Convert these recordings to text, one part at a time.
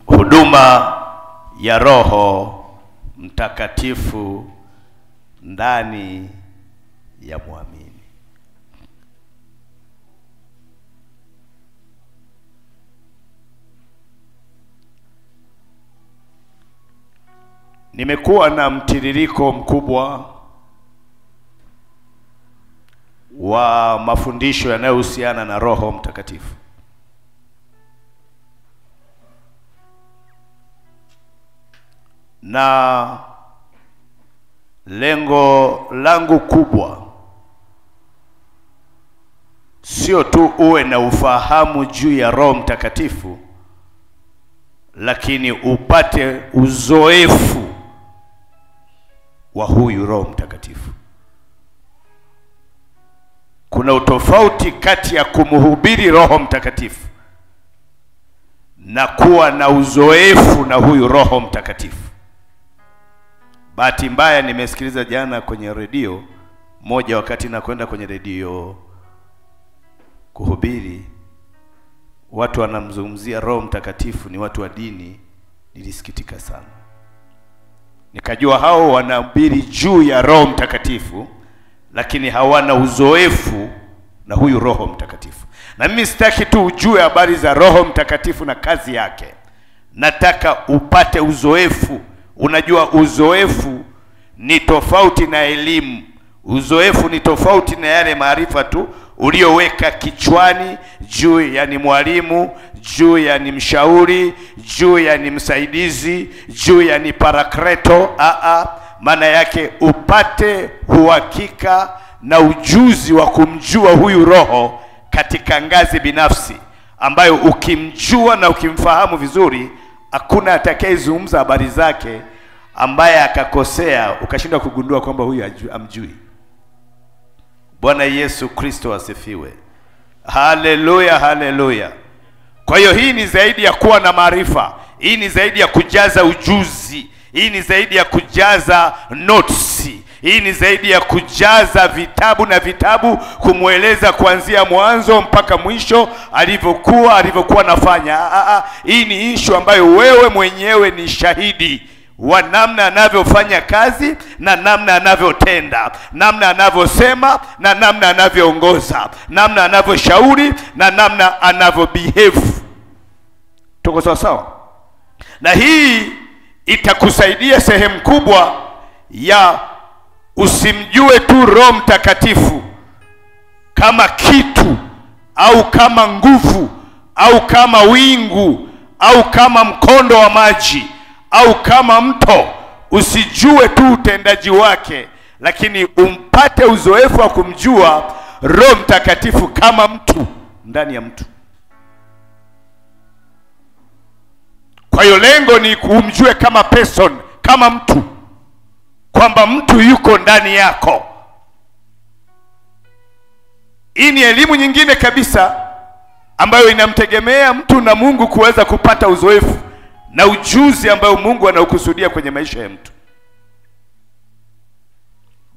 huduma ya Roho Mtakatifu ndani ya muamini. Nimekuwa na mtiririko mkubwa wa mafundisho yanayohusiana na Roho Mtakatifu. Na lengo langu kubwa sio tu uwe na ufahamu juu ya Roho Mtakatifu, lakini upate uzoefu wa huyu Roho Mtakatifu. Kuna utofauti kati ya kumhubiri Roho Mtakatifu na kuwa na uzoefu na huyu Roho Mtakatifu. Bahati mbaya nimesikiliza jana kwenye redio moja, wakati nakwenda kwenye redio kuhubiri, watu wanamzungumzia Roho Mtakatifu, ni watu wa dini. Nilisikitika sana. Nikajua hao wanahubiri juu ya Roho Mtakatifu, lakini hawana uzoefu na huyu Roho Mtakatifu. Na mimi sitaki tu ujue habari za Roho Mtakatifu na kazi yake. Nataka upate uzoefu. Unajua, uzoefu ni tofauti na elimu. Uzoefu ni tofauti na yale maarifa tu ulioweka kichwani, juu ya ni mwalimu, juu ya ni mshauri, juu ya ni msaidizi, juu ya ni parakleto. Maana yake upate uhakika na ujuzi wa kumjua huyu Roho katika ngazi binafsi, ambayo ukimjua na ukimfahamu vizuri, hakuna atakayezungumza habari zake ambaye akakosea ukashindwa kugundua kwamba huyu amjui. Bwana Yesu Kristo asifiwe. Haleluya, haleluya. Kwa hiyo hii ni zaidi ya kuwa na maarifa. Hii ni zaidi ya kujaza ujuzi. Hii ni zaidi ya kujaza notes. Hii ni zaidi ya kujaza vitabu na vitabu, kumweleza kuanzia mwanzo mpaka mwisho alivyokuwa nafanya. Hii ni issue ambayo wewe mwenyewe ni shahidi wa namna anavyofanya kazi na namna anavyotenda, namna anavyosema na namna anavyoongoza, namna anavyoshauri na namna anavyobehave. Tuko sawa sawa? Na hii itakusaidia sehemu kubwa ya usimjue tu Roho Mtakatifu kama kitu au kama nguvu au kama wingu au kama mkondo wa maji au kama mto. Usijue tu utendaji wake, lakini umpate uzoefu wa kumjua Roho Mtakatifu kama mtu ndani ya mtu. Kwa hiyo lengo ni kumjue kama person, kama mtu, kwamba mtu yuko ndani yako. Hii ni elimu nyingine kabisa ambayo inamtegemea mtu na Mungu kuweza kupata uzoefu na ujuzi ambayo Mungu anaukusudia kwenye maisha ya mtu.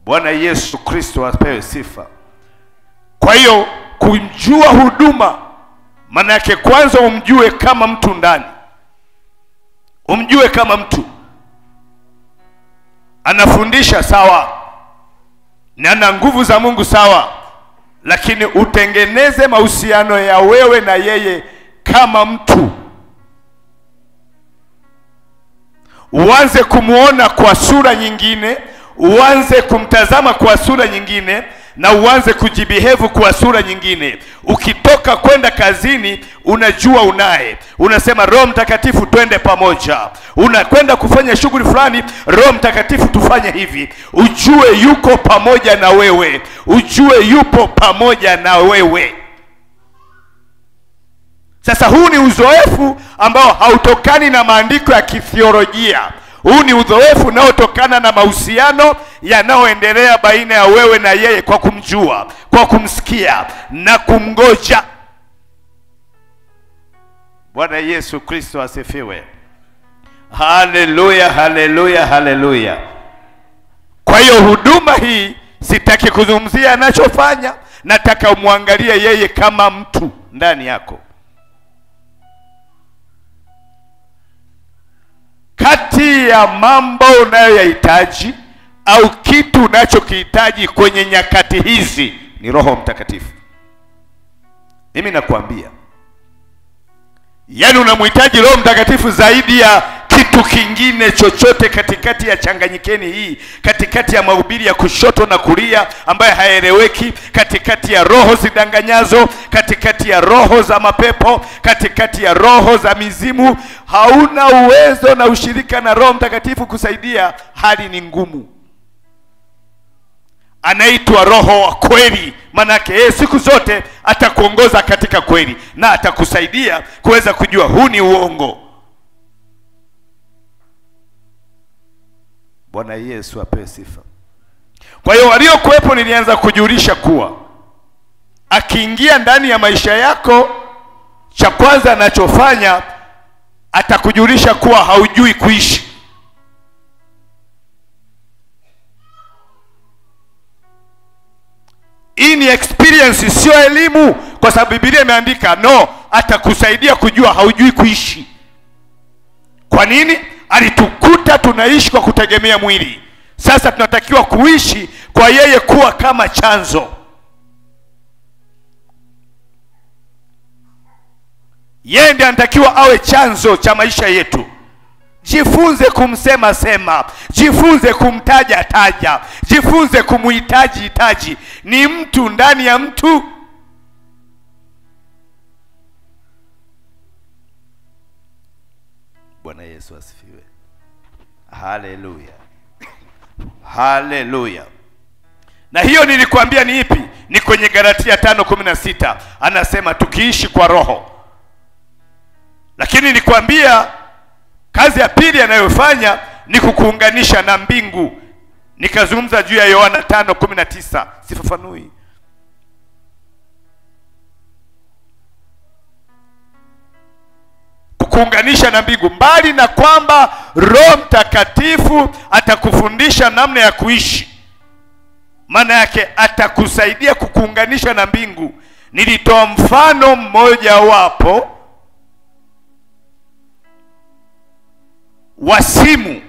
Bwana Yesu Kristo apewe sifa. Kwa hiyo kumjua huduma, maana yake kwanza umjue kama mtu ndani. Umjue kama mtu. Anafundisha sawa, na ana nguvu za Mungu sawa, lakini utengeneze mahusiano ya wewe na yeye kama mtu. Uanze kumuona kwa sura nyingine, uanze kumtazama kwa sura nyingine, na uanze kujibehave kwa sura nyingine. Ukitoka kwenda kazini, unajua unaye. Unasema Roho Mtakatifu twende pamoja. Unakwenda kufanya shughuli fulani, Roho Mtakatifu tufanye hivi. Ujue yuko pamoja na wewe. Ujue yupo pamoja na wewe. Sasa huu ni uzoefu ambao hautokani na maandiko ya kithiolojia. Huu ni uzoefu unaotokana na mahusiano yanayoendelea baina ya wewe na yeye, kwa kumjua, kwa kumsikia na kumgoja. Bwana Yesu Kristo asifiwe. Haleluya, haleluya, haleluya. Kwa hiyo huduma hii sitaki kuzungumzia anachofanya, nataka umwangalie yeye kama mtu ndani yako. kati ya mambo unayoyahitaji au kitu unachokihitaji kwenye nyakati hizi ni Roho Mtakatifu. Mimi nakwambia, yaani unamhitaji Roho Mtakatifu zaidi ya kitu kingine chochote katikati ya changanyikeni hii, katikati ya mahubiri ya kushoto na kulia ambaye haeleweki, katikati ya roho zidanganyazo, katikati ya roho za mapepo, katikati ya roho za mizimu. Hauna uwezo na ushirika na Roho Mtakatifu kusaidia, hali ni ngumu. Anaitwa Roho wa kweli, manake yeye siku zote atakuongoza katika kweli na atakusaidia kuweza kujua huu ni uongo. Bwana Yesu apewe sifa. Kwa hiyo waliokuwepo nilianza kujulisha kuwa akiingia ndani ya maisha yako, cha kwanza anachofanya atakujulisha kuwa haujui kuishi. Hii ni experience, sio elimu, kwa sababu Biblia imeandika atakusaidia kujua haujui kuishi. Kwa nini? Alitukuta tunaishi kwa kutegemea mwili. Sasa tunatakiwa kuishi kwa yeye kuwa kama chanzo. Yeye ndiye anatakiwa awe chanzo cha maisha yetu. Jifunze kumsema sema, jifunze kumtaja taja, jifunze kumuhitaji hitaji. Ni mtu ndani ya mtu. Bwana Yesu asifiwe. Haleluya. Haleluya. Na hiyo nilikwambia ni ipi? Ni kwenye Galatia 5:16. Anasema tukiishi kwa Roho. Lakini nilikwambia kazi ya pili anayofanya ni kukuunganisha na mbingu. Nikazungumza juu ya Yohana 5:19. Sifafanui. Kuunganisha na mbingu, mbali na kwamba Roho Mtakatifu atakufundisha namna ya kuishi, maana yake atakusaidia kukuunganisha na mbingu. Nilitoa mfano mmoja wapo wa simu.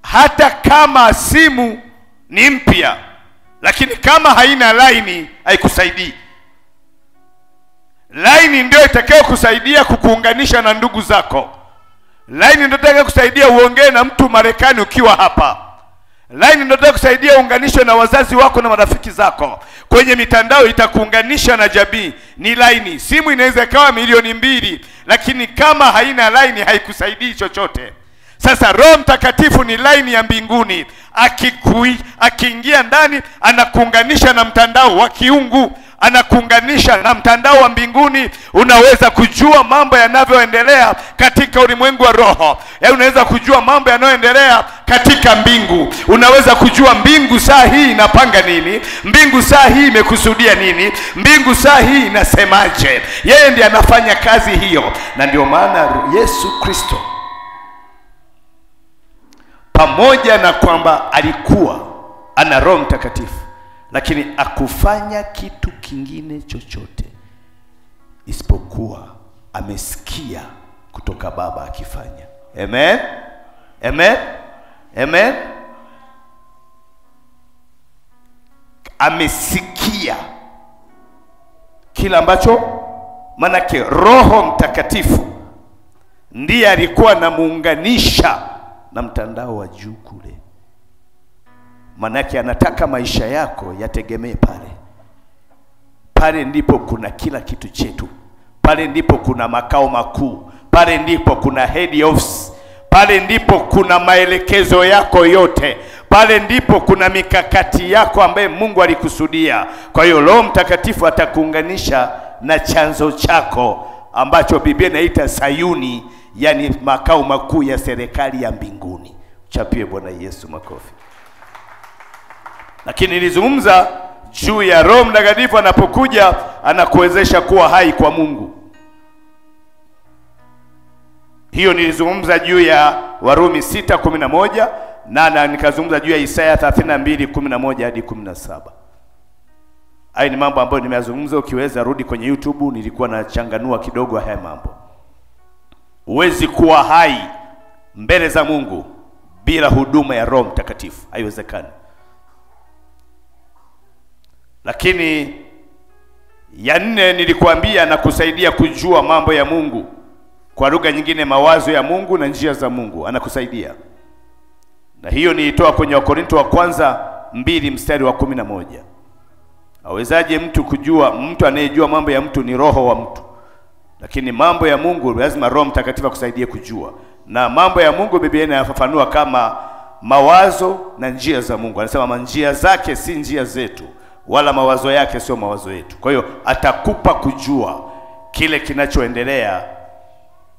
Hata kama simu ni mpya, lakini kama haina laini haikusaidii. Laini ndio itakayo kusaidia kukuunganisha na ndugu zako. Laini ndio itakayo kusaidia uongee na mtu Marekani ukiwa hapa. Laini ndio itakayo kusaidia uunganishwe na wazazi wako na marafiki zako. Kwenye mitandao itakuunganisha na jamii. Ni laini. Simu inaweza ikawa milioni 2, lakini kama haina laini haikusaidii chochote. Sasa Roho Mtakatifu ni laini ya mbinguni. Akiingia ndani anakuunganisha na mtandao wa kiungu, anakuunganisha na mtandao wa mbinguni. Unaweza kujua mambo yanavyoendelea katika ulimwengu wa roho. Unaweza kujua mambo yanayoendelea katika mbingu. Unaweza kujua mbingu saa hii inapanga nini, mbingu saa hii imekusudia nini, mbingu saa hii inasemaje. Yeye ndiye anafanya kazi hiyo. Na ndio maana Yesu Kristo, pamoja na kwamba alikuwa ana Roho Mtakatifu, lakini akufanya kitu kingine chochote isipokuwa amesikia kutoka Baba akifanya. Amen. Amen. Amen. Amesikia kila ambacho, manake Roho Mtakatifu ndiye alikuwa anamuunganisha na mtandao wa juu kule. Manake anataka maisha yako yategemee pale. Pale ndipo kuna kila kitu chetu. Pale ndipo kuna makao makuu. Pale ndipo kuna head office. Pale ndipo kuna maelekezo yako yote. Pale ndipo kuna mikakati yako ambaye Mungu alikusudia. Kwa hiyo Roho Mtakatifu atakuunganisha na chanzo chako ambacho Biblia inaita Sayuni, yani makao makuu ya serikali ya mbinguni. Chapie Bwana Yesu makofi. Lakini nilizungumza juu ya Roho Mtakatifu anapokuja anakuwezesha kuwa hai kwa Mungu. Hiyo nilizungumza juu ya Warumi 6:11 na nikazungumza juu ya Isaya 32:11 hadi 17. Haya ni mambo ambayo nimeyazungumza. Ukiweza rudi kwenye YouTube, nilikuwa nachanganua kidogo haya mambo. Huwezi kuwa hai mbele za Mungu bila huduma ya Roho Mtakatifu. Haiwezekani. Lakini ya nne nilikuambia na kusaidia kujua mambo ya Mungu. Kwa lugha nyingine, mawazo ya Mungu na njia za Mungu, anakusaidia. Na hiyo niitoa kwenye Wakorintho wa kwanza 2 mstari wa 11. Awezaje mtu kujua? Mtu anayejua mambo ya mtu ni roho wa mtu. Lakini mambo ya Mungu lazima Roho Mtakatifu akusaidie kujua. Na mambo ya Mungu Biblia inafafanua kama mawazo na njia za Mungu. Anasema njia zake si njia zetu, wala mawazo yake sio mawazo yetu. Kwa hiyo atakupa kujua kile kinachoendelea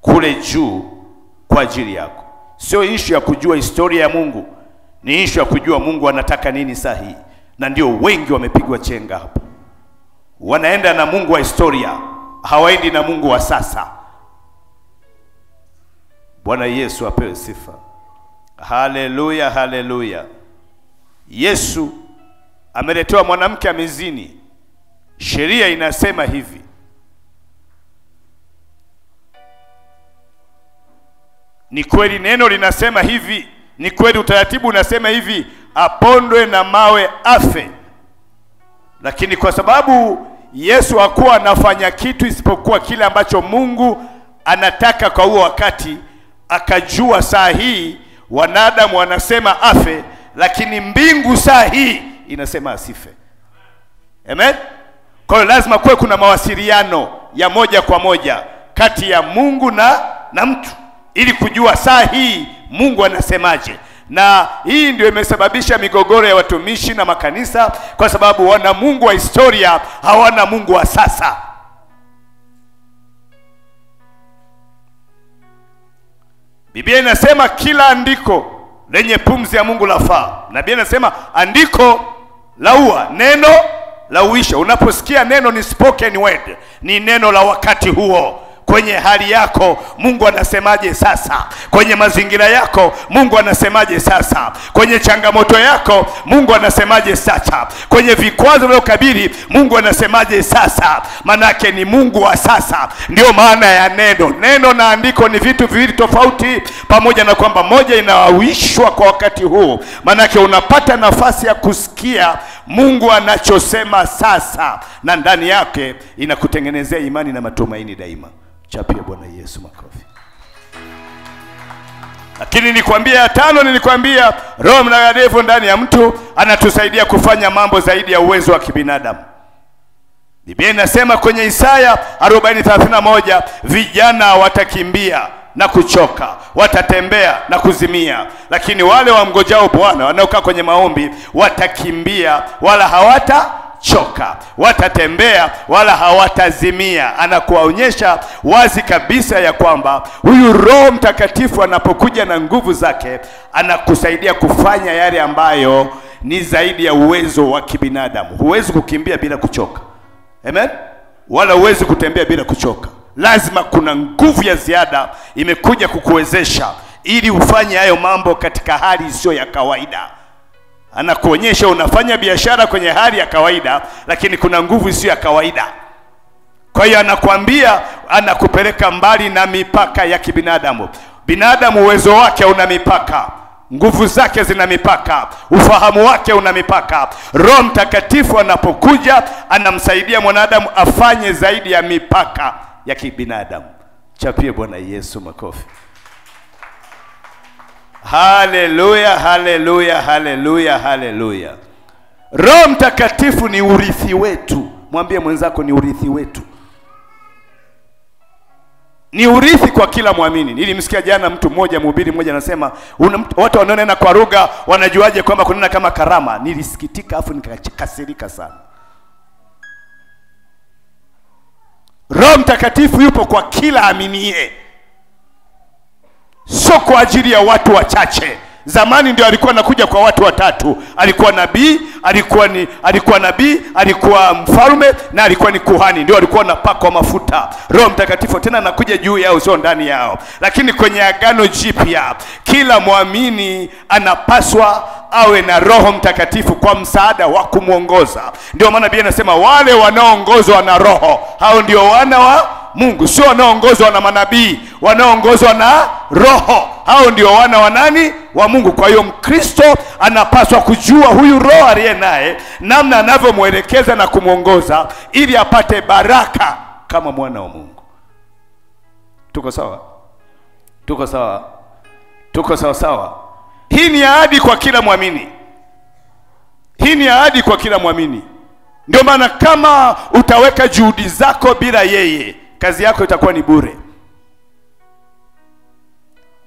kule juu kwa ajili yako. Sio issue ya kujua historia ya Mungu, ni issue ya kujua Mungu anataka nini sahihi. Na ndio wengi wamepigwa chenga hapo. Wanaenda na Mungu wa historia, hawaendi na Mungu wa sasa. Bwana Yesu apewe sifa. Haleluya, haleluya. Yesu ameletewa mwanamke amezini. Sheria inasema hivi. Ni kweli neno linasema hivi. Ni kweli utaratibu unasema hivi, apondwe na mawe afe. Lakini kwa sababu Yesu hakuwa anafanya kitu isipokuwa kile ambacho Mungu anataka kwa huo wakati, akajua saa hii wanadamu wanasema afe, lakini mbingu saa hii inasema asife. Amen. Kwa hiyo lazima kuwe kuna mawasiliano ya moja kwa moja kati ya Mungu na mtu, ili kujua saa hii Mungu anasemaje. Na hii ndio imesababisha migogoro ya watumishi na makanisa, kwa sababu wana Mungu wa historia, hawana Mungu wa sasa. Biblia inasema kila andiko lenye pumzi ya Mungu lafaa. Na Biblia inasema andiko laua, neno lauisha. Unaposikia neno ni spoken word, ni neno la wakati huo. Kwenye hali yako Mungu anasemaje sasa? Kwenye mazingira yako Mungu anasemaje sasa? Kwenye changamoto yako Mungu anasemaje sasa? Kwenye vikwazo vinavyokabili Mungu anasemaje sasa? Manake ni Mungu wa sasa. Ndio maana ya neno. Neno na andiko ni vitu viwili tofauti, pamoja na kwamba moja inawishwa kwa wakati huu. Manake unapata nafasi ya kusikia Mungu anachosema sasa, na ndani yake inakutengenezea imani na matumaini daima. Chapia Bwana Yesu makofi. Lakini nikwambia ya tano, nilikwambia Roho Mtakatifu ndani ya mtu anatusaidia kufanya mambo zaidi ya uwezo wa kibinadamu. Biblia inasema kwenye Isaya 40:31, vijana watakimbia na kuchoka, watatembea na kuzimia, lakini wale wamngojao Bwana, wanaokaa kwenye maombi, watakimbia wala hawatachoka, watatembea wala hawatazimia. Anakuonyesha wazi kabisa ya kwamba huyu Roho Mtakatifu anapokuja na nguvu zake, anakusaidia kufanya yale ambayo ni zaidi ya uwezo wa kibinadamu. Huwezi kukimbia bila kuchoka. Amen. Wala huwezi kutembea bila kuchoka. Lazima kuna nguvu ya ziada imekuja kukuwezesha ili ufanye hayo mambo katika hali isiyo ya kawaida. Anakuonyesha unafanya biashara kwenye hali ya kawaida, lakini kuna nguvu isiyo ya kawaida. Kwa hiyo anakuambia, anakupeleka mbali na mipaka ya kibinadamu. Binadamu uwezo wake una mipaka, nguvu zake zina mipaka, ufahamu wake una mipaka. Roho Mtakatifu anapokuja anamsaidia mwanadamu afanye zaidi ya mipaka ya kibinadamu. Chapie Bwana Yesu makofi. Haleluya, haleluya, haleluya, haleluya. Roho Mtakatifu ni urithi wetu. Mwambie mwenzako ni urithi wetu. Ni urithi kwa kila muamini. Nilimsikia jana mtu mmoja, mhubiri mmoja anasema, watu wanaonena kwa lugha wanajuaje kwamba kunena kama karama? Nilisikitika afu nikakasirika sana. Roho Mtakatifu yupo kwa kila aminiye, sio kwa ajili ya watu wachache. Zamani ndio alikuwa anakuja kwa watu watatu. Alikuwa nabii, alikuwa mfalme, na alikuwa ni kuhani. Ndio alikuwa anapakwa mafuta. Roho Mtakatifu tena anakuja juu yao, sio ndani yao. Lakini kwenye Agano Jipya kila muamini anapaswa awe na Roho Mtakatifu kwa msaada wa kumuongoza. Ndio maana Biblia inasema wale wanaoongozwa na Roho, hao ndio wana Mungu, sio wanaoongozwa na manabii, wanaoongozwa na Roho. Hao ndio wana wa nani? Wa Mungu. Kwa hiyo Mkristo anapaswa kujua huyu Roho aliye naye, namna anavyomwelekeza na kumwongoza ili apate baraka kama mwana wa Mungu. Tuko sawa? Tuko sawa? Tuko sawa sawa? Hii ni ahadi kwa kila muamini. Hii ni ahadi kwa kila muamini. Ndio maana kama utaweka juhudi zako bila yeye, kazi yako itakuwa ni bure.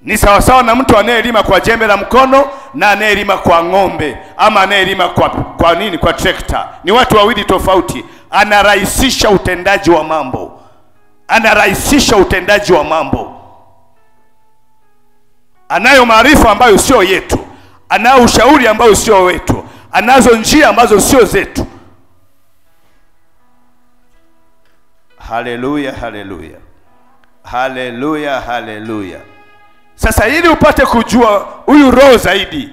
Ni sawa sawa na mtu anayelima kwa jembe la mkono na anayelima kwa ng'ombe, ama anayelima kwa nini? Kwa trekta. Ni watu wawili tofauti. Anarahisisha utendaji wa mambo. Anarahisisha utendaji wa mambo. Anayo maarifa ambayo sio yetu. Anayo ushauri ambayo sio wetu. Anazo njia ambazo sio zetu. Haleluya, haleluya. Haleluya, haleluya. Sasa ili upate kujua huyu Roho zaidi,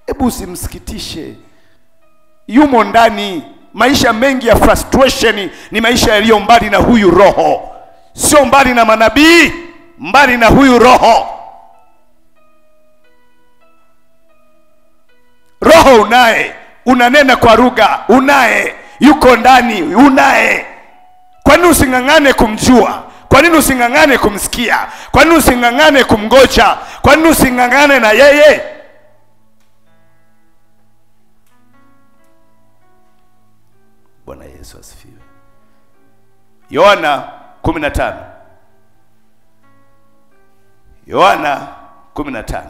hebu usimsikitishe. Yumo ndani. Maisha mengi ya frustration ni maisha yaliyo mbali na huyu Roho. Sio mbali na manabii, mbali na huyu Roho. Roho unaye, unanena kwa lugha, unaye, yuko ndani, unaye. Kwa nini usingangane kumjua? Kwa nini usingangane kumsikia? Kwa nini usingangane kumgoja? Kwa nini usingangane na yeye? Bwana Yesu asifiwe. Yohana 15. Yohana 15.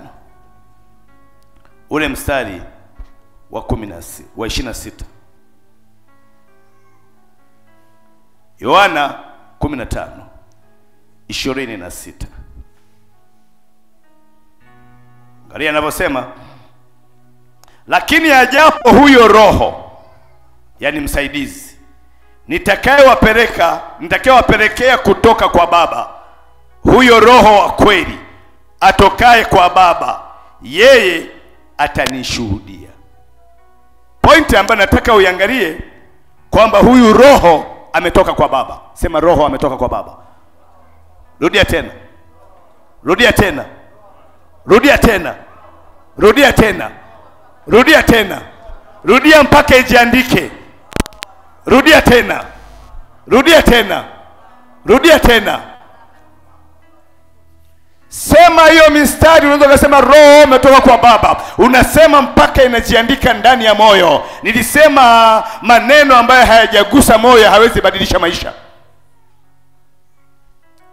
Ule mstari wa 26. Yohana 15:26. Angalia anavyosema, lakini ajapo huyo Roho, yani msaidizi, nitakayewapelekea kutoka kwa Baba, huyo Roho wa kweli atokaye kwa Baba, yeye atanishuhudia. Pointi ambayo nataka uiangalie kwamba huyu Roho ametoka kwa Baba. Sema Roho ametoka kwa Baba. Rudia tena. Rudia tena. Rudia tena. Rudia tena. Rudia tena. Rudia mpaka ijiandike. Rudia tena. Rudia tena. Rudia tena. Sema hiyo mistari. Unaweza kusema Roho umetoka kwa Baba. Unasema mpaka inajiandika ndani ya moyo. Nilisema maneno ambayo hayajagusa moyo hawezi badilisha maisha.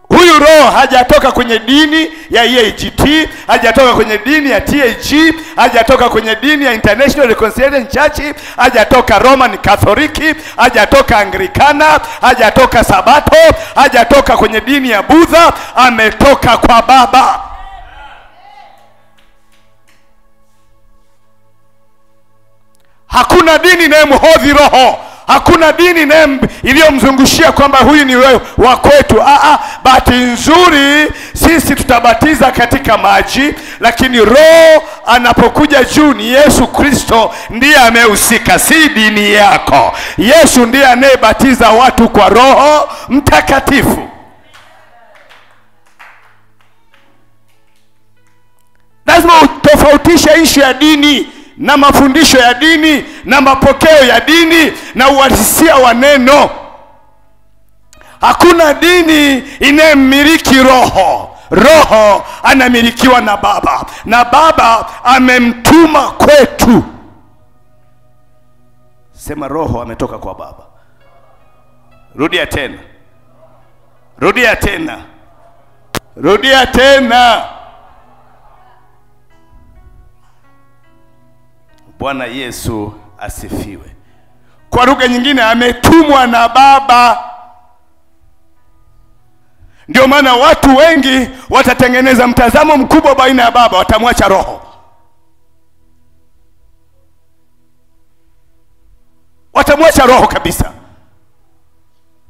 Huyu Roho hajatoka kwenye dini ya EAGT, hajatoka kwenye dini ya TAG, hajatoka kwenye dini ya International Reconciliation Church, hajatoka Roman Catholic, hajatoka Anglikana, hajatoka Sabato, hajatoka kwenye dini ya Buddha, ametoka kwa Baba. Hakuna dini inayomhodhi Roho. Hakuna dini iliyomzungushia kwamba huyu ni wewe wa kwetu. Bahati nzuri sisi tutabatiza katika maji, lakini Roho anapokuja juu ni Yesu Kristo ndiye amehusika, si dini yako. Yesu ndiye anayebatiza watu kwa Roho Mtakatifu. Lazima utofautishe ishu ya dini na mafundisho ya dini na mapokeo ya dini na uhalisia wa neno. Hakuna dini inayemiliki Roho. Roho anamilikiwa na Baba, na Baba amemtuma kwetu. Sema Roho ametoka kwa Baba. Rudia tena. Rudia tena. Rudia tena. Bwana Yesu asifiwe. Kwa lugha nyingine, ametumwa na Baba. Ndio maana watu wengi watatengeneza mtazamo mkubwa baina ya Baba, watamwacha Roho. Watamwacha Roho kabisa.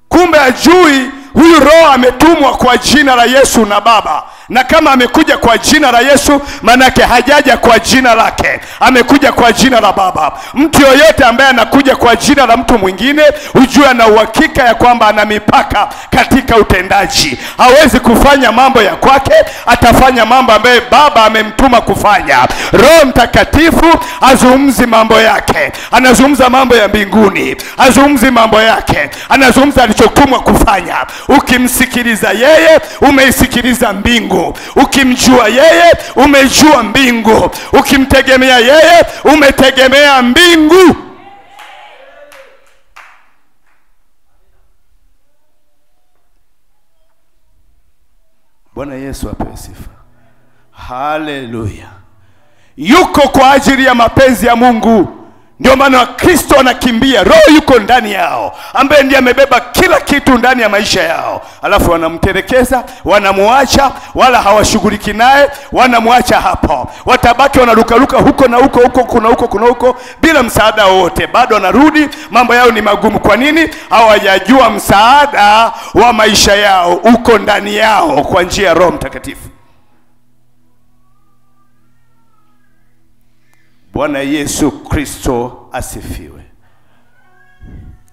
Kumbe ajui huyu Roho ametumwa kwa jina la Yesu na Baba, Na kama amekuja kwa jina la Yesu, manake hajaja kwa jina lake, amekuja kwa jina la Baba. Mtu yoyote ambaye anakuja kwa jina la mtu mwingine, ujue na uhakika ya kwamba ana mipaka katika utendaji. Hawezi kufanya mambo ya kwake, atafanya mambo ambaye Baba amemtuma kufanya. Roho Mtakatifu azungumzi mambo yake, anazungumza mambo ya mbinguni. Azungumzi mambo yake, anazungumza alichotumwa kufanya. Ukimsikiliza yeye, umeisikiliza mbingu. Ukimjua yeye, umejua mbingu. Ukimtegemea yeye, umetegemea mbingu. Bwana Yesu apewe sifa. Haleluya. Yuko kwa ajili ya mapenzi ya Mungu. Ndio maana Kristo anakimbia. Roho yuko ndani yao, ambaye ndiye amebeba kila kitu ndani ya maisha yao. Alafu wanamtelekeza, wanamuacha, wala hawashughuliki naye, wanamuacha hapo. Watabaki wanarukaruka huko na huko, kuna huko bila msaada wote. Bado wanarudi, mambo yao ni magumu. Kwa nini? Hawajajua msaada wa maisha yao uko ndani yao kwa njia ya Roho Mtakatifu. Bwana Yesu Kristo asifiwe.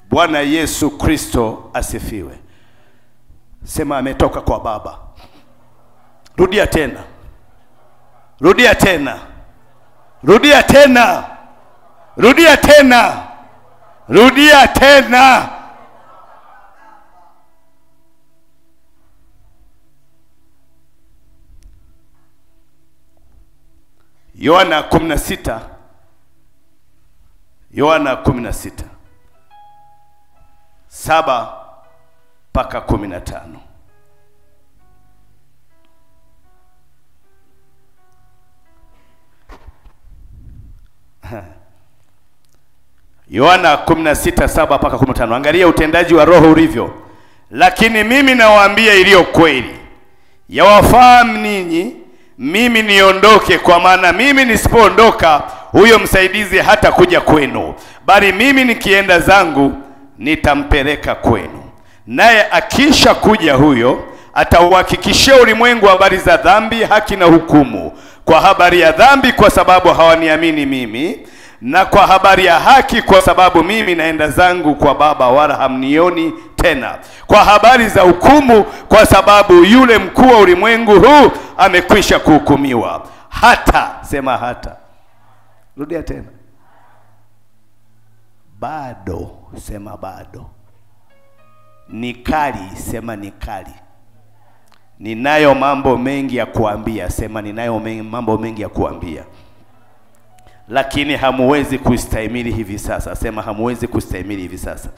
Bwana Yesu Kristo asifiwe. Sema ametoka kwa Baba. Rudia tena. Rudia tena. Rudia tena. Rudia tena. Rudia tena. Yohana 16. Yohana 16 7 mpaka 15. Yohana 16:7 mpaka 15. Angalia utendaji wa Roho ulivyo. Lakini mimi nawaambia iliyo kweli, yawafahamu ninyi mimi niondoke, kwa maana mimi nisipoondoka huyo msaidizi hata kuja kwenu, bali mimi nikienda zangu nitampeleka kwenu. Naye akisha kuja huyo, atauhakikishia ulimwengu habari za dhambi, haki na hukumu. Kwa habari ya dhambi, kwa sababu hawaniamini mimi, na kwa habari ya haki, kwa sababu mimi naenda zangu kwa Baba wala hamnioni tena. Kwa habari za hukumu, kwa sababu yule mkuu wa ulimwengu huu amekwisha kuhukumiwa. Hata, sema hata. Rudia tena. Bado, sema bado. Nikali, sema nikali. Ninayo mambo mengi ya kuambia, sema ninayo mambo mengi ya kuambia. Lakini hamuwezi kustahimili hivi sasa, sema hamuwezi kustahimili hivi sasa.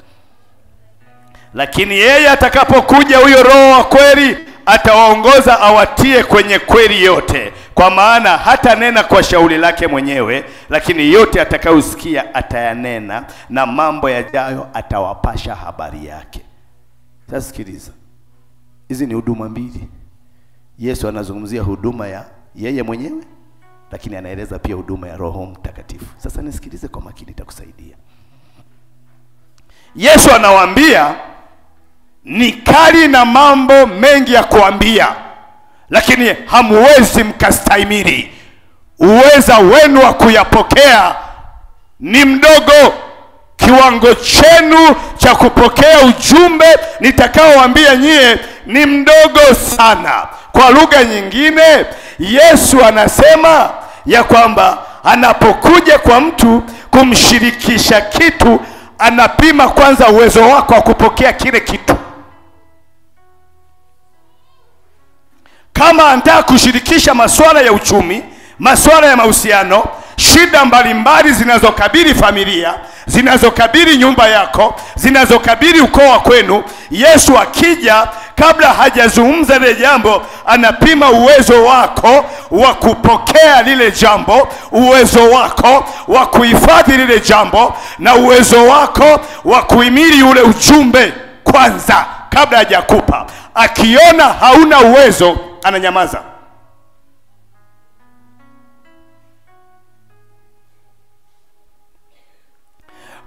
Lakini yeye atakapokuja huyo Roho wa kweli, atawaongoza awatie kwenye kweli yote. Kwa maana hata nena kwa shauri lake mwenyewe, lakini yote atakayosikia atayanena, na mambo yajayo atawapasha habari yake. Sasa sikiliza. Hizi ni huduma mbili. Yesu anazungumzia huduma ya yeye mwenyewe, lakini anaeleza pia huduma ya Roho Mtakatifu. Sasa nisikilize kwa makini, itakusaidia. Yesu anawaambia ni kali na mambo mengi ya kuambia, lakini hamuwezi mkastahimili. Uweza wenu wa kuyapokea ni mdogo. Kiwango chenu cha kupokea ujumbe nitakaowaambia nyie ni mdogo sana. Kwa lugha nyingine, Yesu anasema ya kwamba anapokuja kwa mtu kumshirikisha kitu, anapima kwanza uwezo wako wa kupokea kile kitu. Kama anataka kushirikisha masuala ya uchumi, masuala ya mahusiano, shida mbalimbali zinazokabili familia, zinazokabili nyumba yako, zinazokabili ukoo wa kwenu, Yesu akija, kabla hajazungumza lile jambo, anapima uwezo wako wa kupokea lile jambo, uwezo wako wa kuhifadhi lile jambo, na uwezo wako wa kuhimili ule ujumbe kwanza kabla hajakupa. Akiona hauna uwezo, ananyamaza.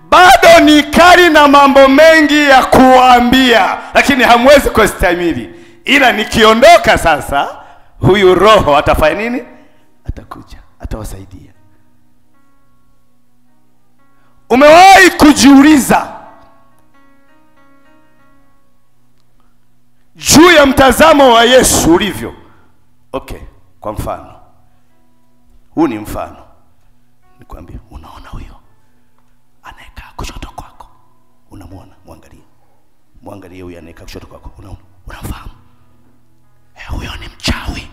Bado ni kali na mambo mengi ya kuambia, lakini hamwezi kustahimili. Ila nikiondoka sasa, huyu Roho atafanya nini? Atakuja, atawasaidia. Umewahi kujiuliza juu ya mtazamo wa Yesu ulivyo? Okay, kwa mfano, huu ni mfano. Nikwambie, unaona huyo anayekaa kushoto kwako, unamuona? Muangalie huyo anayekaa kushoto kwako, unamfahamu? Huyo ni mchawi.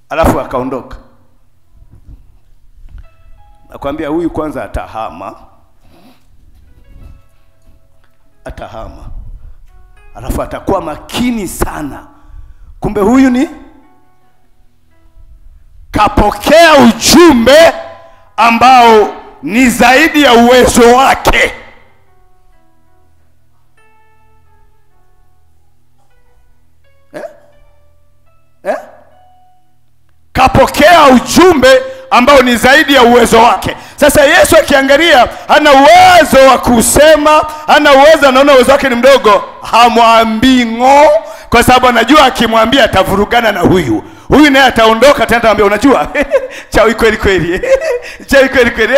Alafu akaondoka. Nakwambia huyu kwanza atahama. Alafu atakuwa makini sana. Kumbe huyu ni kapokea ujumbe ambao ni zaidi ya uwezo wake. Kapokea ujumbe ambao ni zaidi ya uwezo wake. Sasa Yesu akiangalia hana uwezo wa kusema, hana uwezo, anaona uwezo wake ni mdogo, hamwambii ngo, kwa sababu anajua akimwambia atavurugana na huyu naye ataondoka tena, atamwambia unajua chawi kweli kweli chawi kweli kweli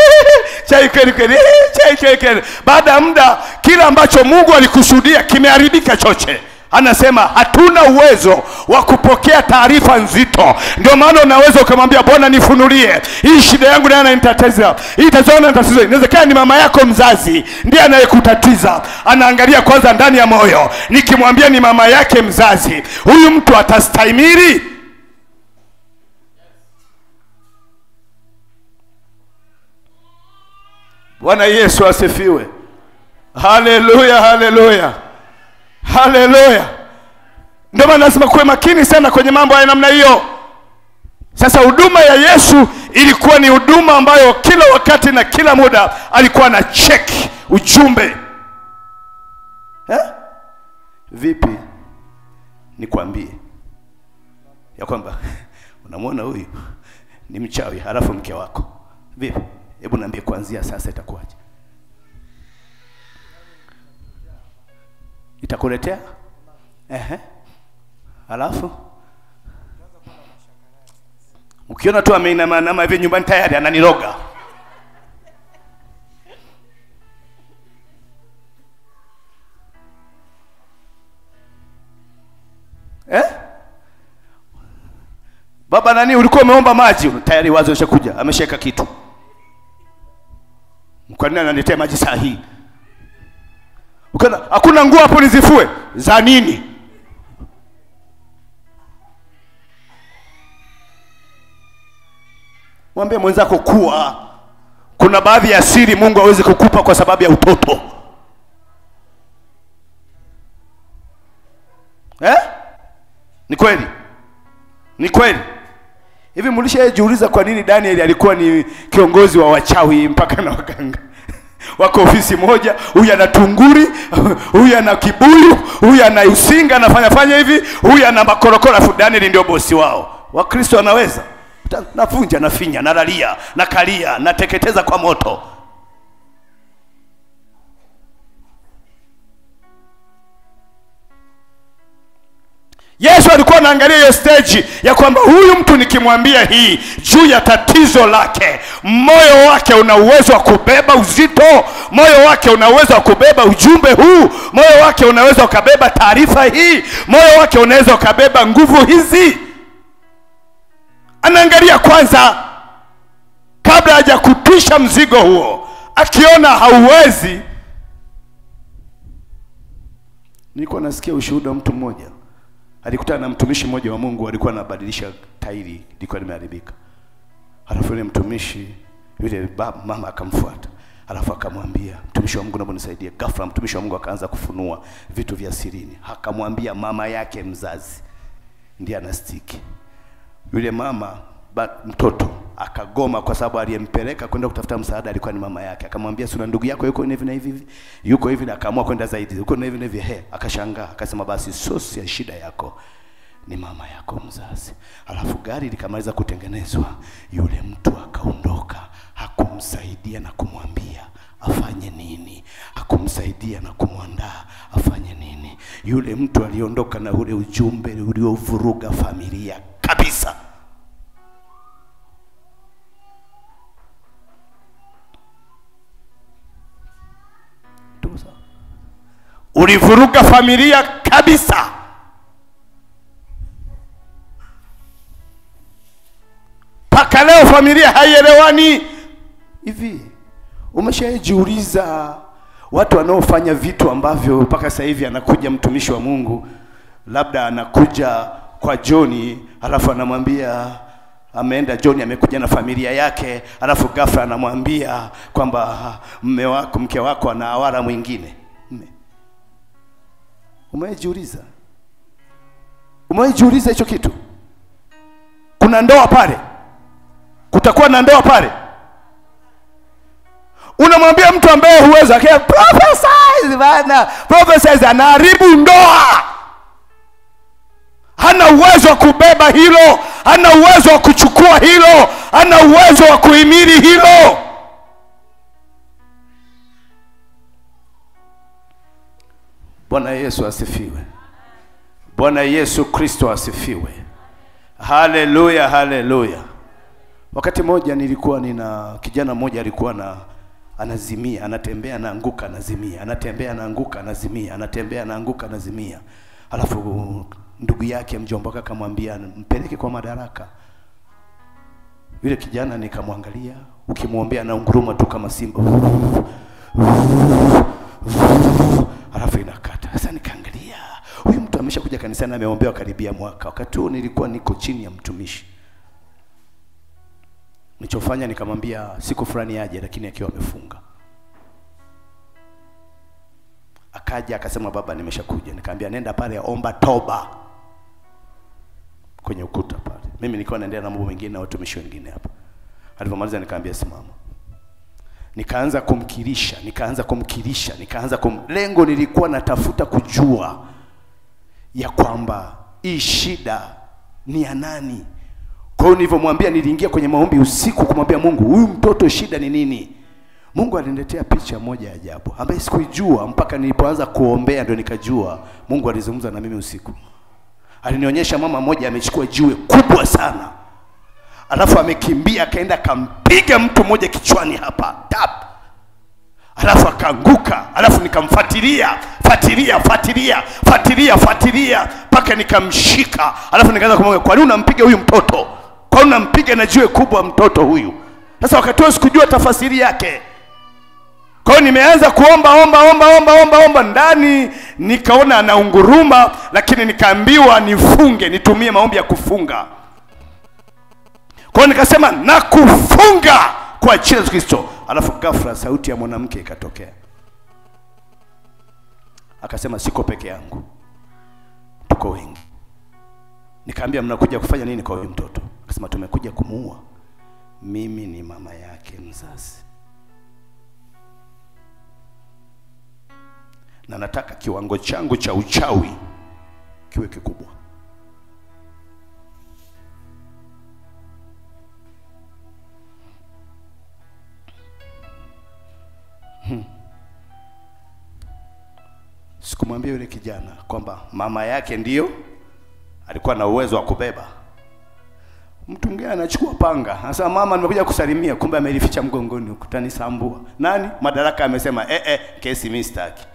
chawi kweli kweli chawi kweli kweli. Baada ya muda kila ambacho Mungu alikusudia kimeharibika choche. Anasema hatuna uwezo wa kupokea taarifa nzito. Ndio maana unaweza ukamwambia Bwana nifunulie hii shida yangu, naye ananitatiza. Hii tatizo inawezekana ni mama yako mzazi ndiye anayekutatiza. Anaangalia kwanza ndani ya moyo. Nikimwambia ni mama yake mzazi, huyu mtu atastahimili? Bwana Yesu asifiwe. Haleluya, haleluya. Haleluya. Ndio maana lazima kuwe makini sana kwenye mambo ya namna hiyo. Sasa huduma ya Yesu ilikuwa ni huduma ambayo kila wakati na kila muda alikuwa na check ujumbe. Vipi nikwambie ya kwamba unamwona huyu ni mchawi, halafu mke wako? Vipi? Hebu niambie kuanzia sasa itakuwaje? Itakuletea? Halafu ukiona tu ameinama hivi nyumbani tayari ananiroga. Baba nani ulikuwa umeomba maji, tayari wazo lishakuja, amesheka kitu. Kwa nini ananiletea maji saa hii? Ukiona hakuna nguo hapo nizifue, za nini? Mwambie mwenzako kuwa kuna baadhi ya siri Mungu hawezi kukupa kwa sababu ya utoto. Ni kweli? Ni kweli? Hivi mlishajiuliza kwa nini Daniel alikuwa ni kiongozi wa wachawi mpaka na waganga? Wako ofisi moja, huyu ana tunguri, huyu ana kibuyu, huyu ana usinga, anafanya hivi, huyu ana makorokoro, afu Daniel ndio bosi wao. Wakristo wanaweza? Navunja, nafinya, nalalia, nakalia, nateketeza kwa moto. Yesu alikuwa anaangalia hiyo stage ya kwamba huyu mtu nikimwambia hii juu ya tatizo lake, moyo wake una uwezo wa kubeba uzito, moyo wake una uwezo wa kubeba ujumbe huu, moyo wake unaweza ukabeba taarifa hii, moyo wake unaweza ukabeba nguvu hizi. Anaangalia kwanza kabla hajakutwisha mzigo huo. Akiona hauwezi. Nilikuwa nasikia ushuhuda mtu mmoja. Alikutana na mtumishi mmoja wa Mungu, alikuwa anabadilisha tairi, ilikuwa limeharibika. Alafu yule mtumishi, yule mama akamfuata. Alafu akamwambia, mtumishi wa Mungu naomba nisaidie. Ghafla mtumishi wa Mungu akaanza kufunua vitu vya sirini. Akamwambia mama yake mzazi ndiye anastiki. Yule mama mtoto akagoma kwa sababu aliyempeleka kwenda kutafuta msaada alikuwa ni mama yake. Akamwambia sina ndugu yako yuko hivi na hivi, yuko hivi, na akaamua kwenda zaidi, yuko hivi na hivi. Akashangaa, akasema basi sosi ya shida yako ni mama yako mzazi. Alafu gari likamaliza kutengenezwa, yule mtu akaondoka, hakumsaidia na kumwambia afanye nini, akumsaidia na kumwandaa afanye nini. Yule mtu aliondoka na ule ujumbe uliovuruga familia kabisa. Ulivuruga familia kabisa. Paka leo familia haielewani. Hivi umeshajiuliza watu wanaofanya vitu ambavyo mpaka sasa hivi anakuja mtumishi wa Mungu, labda anakuja kwa John, alafu anamwambia ameenda John amekuja na familia yake, alafu ghafla anamwambia kwamba mke wako ana awara mwingine. Umejiuliza hicho kitu? Kuna ndoa pale, kutakuwa na ndoa pale. Unamwambia mtu ambaye huweza prophesize bana, prophesize, anaharibu ndoa. Hana uwezo wa kubeba hilo, hana uwezo wa kuchukua hilo, hana uwezo wa kuhimili hilo. Bwana Yesu asifiwe. Bwana Yesu Kristo asifiwe. Haleluya, haleluya. Wakati mmoja nilikuwa kijana mmoja alikuwa anazimia, anatembea anaanguka anazimia, anatembea anaanguka anazimia, anatembea anaanguka anazimia. Alafu ndugu yake mjomba akamwambia mpeleke kwa Madaraka. Yule kijana nikamwangalia, ukimwombea anaunguruma tu kama simba. Alafu inakata. Sasa nikaangalia, huyu mtu ameshakuja kanisani ameombewa karibia mwaka. Wakati huo nilikuwa niko chini ya mtumishi. Nilichofanya nikamwambia siku fulani aje, lakini akiwa amefunga. Akaja akasema baba nimeshakuja. Nikamwambia nenda pale omba toba kwenye ukuta pale. Mimi nilikuwa naendelea na mambo mengine na watumishi wengine hapa. Alipomaliza nikamwambia simama. Nikaanza kumkirisha, lengo nilikuwa natafuta kujua ya kwamba hii shida ni ya nani. Kwa hiyo nilivyomwambia, niliingia kwenye maombi usiku kumwambia Mungu, huyu mtoto shida ni nini? Mungu aliniletea picha moja ya ajabu ambayo sikuijua mpaka nilipoanza kuombea, ndio nikajua. Mungu alizungumza na mimi usiku. Alinionyesha mama moja amechukua jiwe kubwa sana, alafu amekimbia akaenda kampiga mtu mmoja kichwani hapa tap, alafu akaanguka. Alafu nikamfuatilia mpaka nikamshika. Alafu nikaanza kumwambia, kwa nini unampiga huyu mtoto? Kwa nini unampiga na jiwe kubwa mtoto huyu? Sasa wakati huo sikujua tafasiri yake. Kwa hiyo nimeanza kuomba ndani, nikaona anaunguruma, lakini nikaambiwa nifunge, nitumie maombi ya kufunga. Kwa hiyo nikasema na kufunga kwa jina la Yesu Kristo. Alafu ghafla sauti ya mwanamke ikatokea. Akasema siko peke yangu, tuko wengi. Nikamwambia mnakuja kufanya nini kwa huyu mtoto? Akasema tumekuja kumuua. Mimi ni mama yake mzazi, na nataka kiwango changu cha uchawi kiwe kikubwa. Sikumwambia yule kijana kwamba mama yake ndio alikuwa na uwezo wa kubeba. Mtu mwingine anachukua panga, anasema mama nimekuja kusalimia, kumbe amelificha mgongoni, ukutanisambua. Nani? Madaraka amesema kesi mimi sitaki.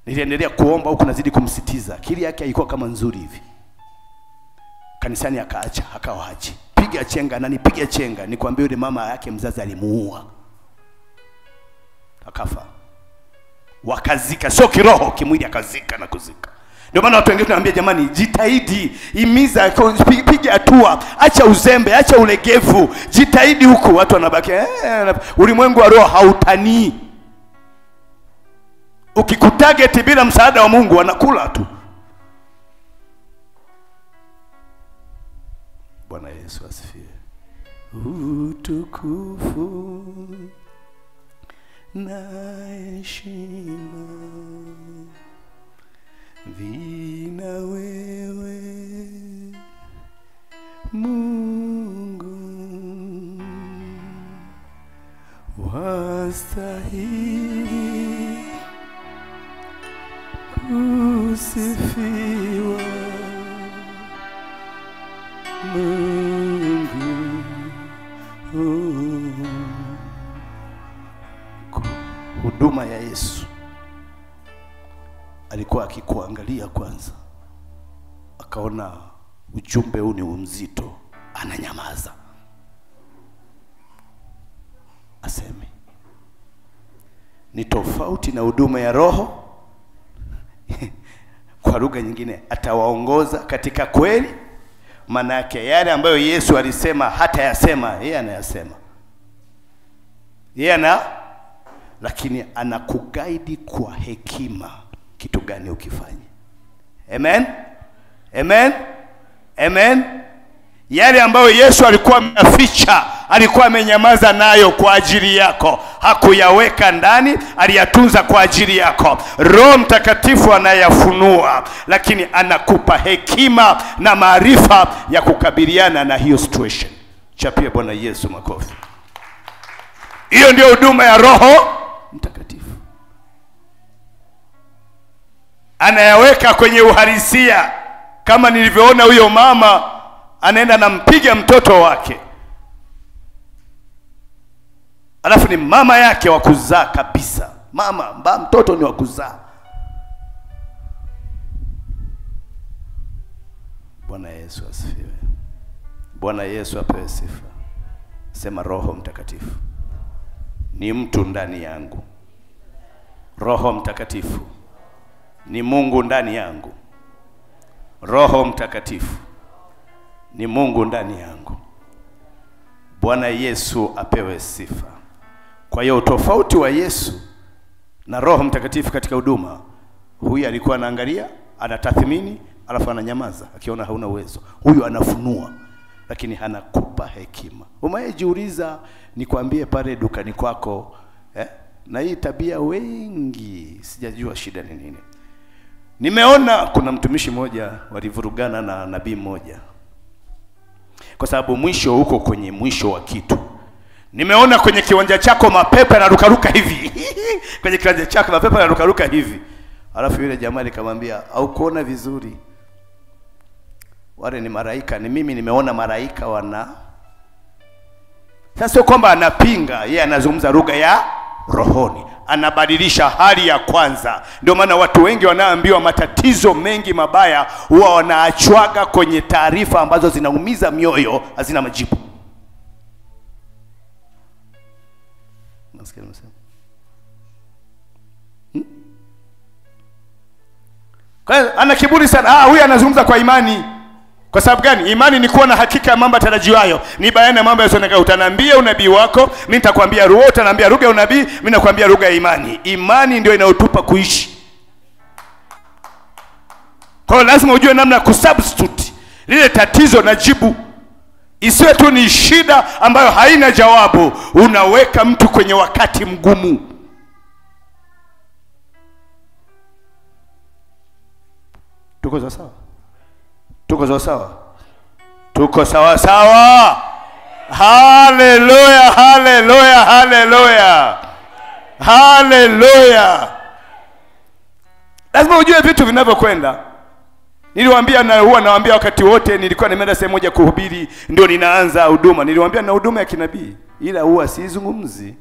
Niliendelea kuomba huko, nazidi kumsitiza. Akili yake haikuwa kama nzuri hivi. Kanisani akaacha, akawa haji. Piga chenga na nipiga chenga, nikwambia yule mama yake mzazi alimuua. Akafa. Wakazika, sio kiroho, kimwili akazika na kuzika. Ndio maana watu wengine tunaambia jamani, jitahidi, imiza, piga hatua, acha uzembe, acha ulegevu, jitahidi huko. Watu wanabaki ulimwengu wa roho hautanii. Ukikutarget bila msaada wa Mungu wanakula tu. Bwana Yesu asifiwe. Utukufu na heshima vina wewe Mungu. usifiwe Mungu. Huduma ya Yesu, alikuwa akikuangalia kwanza, akaona ujumbe huu ni mzito, ananyamaza, aseme. Ni tofauti na huduma ya Roho. Kwa lugha nyingine, atawaongoza katika kweli. Maana yake yale ambayo Yesu alisema hata yasema, yeye anayasema. Lakini anakuguide kwa hekima kitu gani ukifanye. Amen? Amen? Amen? Yale ambayo Yesu alikuwa ameficha, alikuwa amenyamaza nayo kwa ajili yako, hakuyaweka ndani, aliyatunza kwa ajili yako. Roho Mtakatifu anayafunua, lakini anakupa hekima na maarifa ya kukabiliana na hiyo situation. Chapia Bwana Yesu makofi. Hiyo ndio huduma ya Roho Mtakatifu. Anayaweka kwenye uhalisia, kama nilivyoona huyo mama anaenda nampiga mtoto wake, alafu ni mama yake wa kuzaa kabisa. Mtoto ni wa kuzaa. Bwana Yesu asifiwe. Bwana Yesu apewe sifa. Sema Roho Mtakatifu ni mtu ndani yangu. Roho Mtakatifu ni Mungu ndani yangu. Roho Mtakatifu ni Mungu ndani yangu. Bwana Yesu apewe sifa. Kwa hiyo tofauti wa Yesu na Roho Mtakatifu katika huduma, huyu alikuwa anaangalia, anatathmini, alafu ananyamaza akiona hauna uwezo. Huyu anafunua, lakini anakupa hekima. Umejiuliza nikwambie pale dukani kwako, na hii tabia wengi sijajua shida ni nini. Nimeona kuna mtumishi mmoja walivurugana na nabii mmoja, kwa sababu mwisho huko kwenye mwisho wa kitu. Nimeona kwenye kiwanja chako mapepo yanarukaruka hivi. Kwenye kiwanja chako mapepo yanarukaruka hivi. Alafu yule jamaa akamwambia, "Au kuona vizuri? Wale ni malaika." Ni mimi nimeona malaika wana. Sasa sio kwamba anapinga, yeye anazungumza lugha ya rohoni. Anabadilisha hali ya kwanza. Ndio maana watu wengi wanaambiwa matatizo mengi mabaya huwa wanaachwaga kwenye taarifa ambazo zinaumiza mioyo, hazina majibu. Nasikia msema. Kwa hiyo ana kiburi sana. Huyu anazungumza kwa imani. Kwa sababu gani? Imani ni kuwa na hakika ya mambo yatarajiwayo. Ni bayana ya mambo yasiyonekana. Utaniambia unabii wako, mimi nitakwambia roho, utaniambia lugha ya unabii, mimi nakwambia lugha ya imani. Imani ndio inayotupa kuishi. Kwa hiyo lazima ujue namna ya kusubstitute lile tatizo na jibu. Isiwe tu ni shida ambayo haina jawabu, unaweka mtu kwenye wakati mgumu. Tuko sawa? Tuko sawa? Tuko sawa sawa. Haleluya, haleluya, haleluya. Haleluya. Lazima ujue vitu vinavyokwenda. Niliwaambia, na huwa nawaambia wakati wote, nilikuwa nimeenda sehemu moja kuhubiri, ndio ninaanza huduma. Niliwaambia na huduma ya kinabii, ila huwa sizungumzi.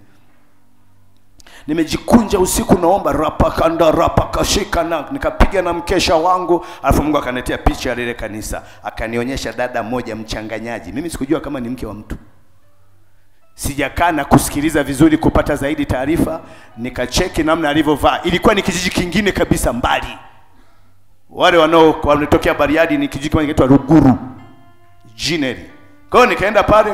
Nimejikunja usiku naomba rapakanda rapakashika, na nikapiga na mkesha wangu, alafu Mungu akaniletea picha ya lile kanisa, akanionyesha dada moja mchanganyaji. Mimi sikujua kama ni mke wa mtu. Sijakaa na kusikiliza vizuri kupata zaidi taarifa, nikacheki namna alivyovaa. Ilikuwa ni kijiji kingine kabisa mbali. Wale wanatokea Bariadi ni kijiji kinaitwa Ruguru Jineri. Kwa hiyo nikaenda pale,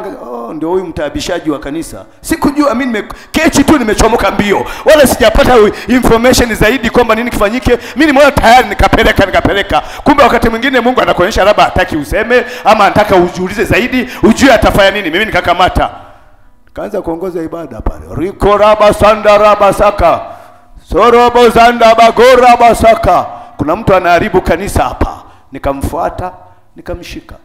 ndio huyu mtaabishaji wa kanisa. Sikujua, mimi kechi tu nimechomoka mbio. Wala sijapata information zaidi kwamba nini kifanyike. Mimi nimeona tayari nikapeleka. Kumbe wakati mwingine Mungu anakuonyesha labda hataki useme, ama anataka ujiulize zaidi, ujue atafanya nini. Mimi nikakamata. Kaanza kuongoza ibada pale. Riko raba sanda raba saka. Sorobo zanda bagora basaka. Kuna mtu anaharibu kanisa hapa. Nikamfuata, nikamshika.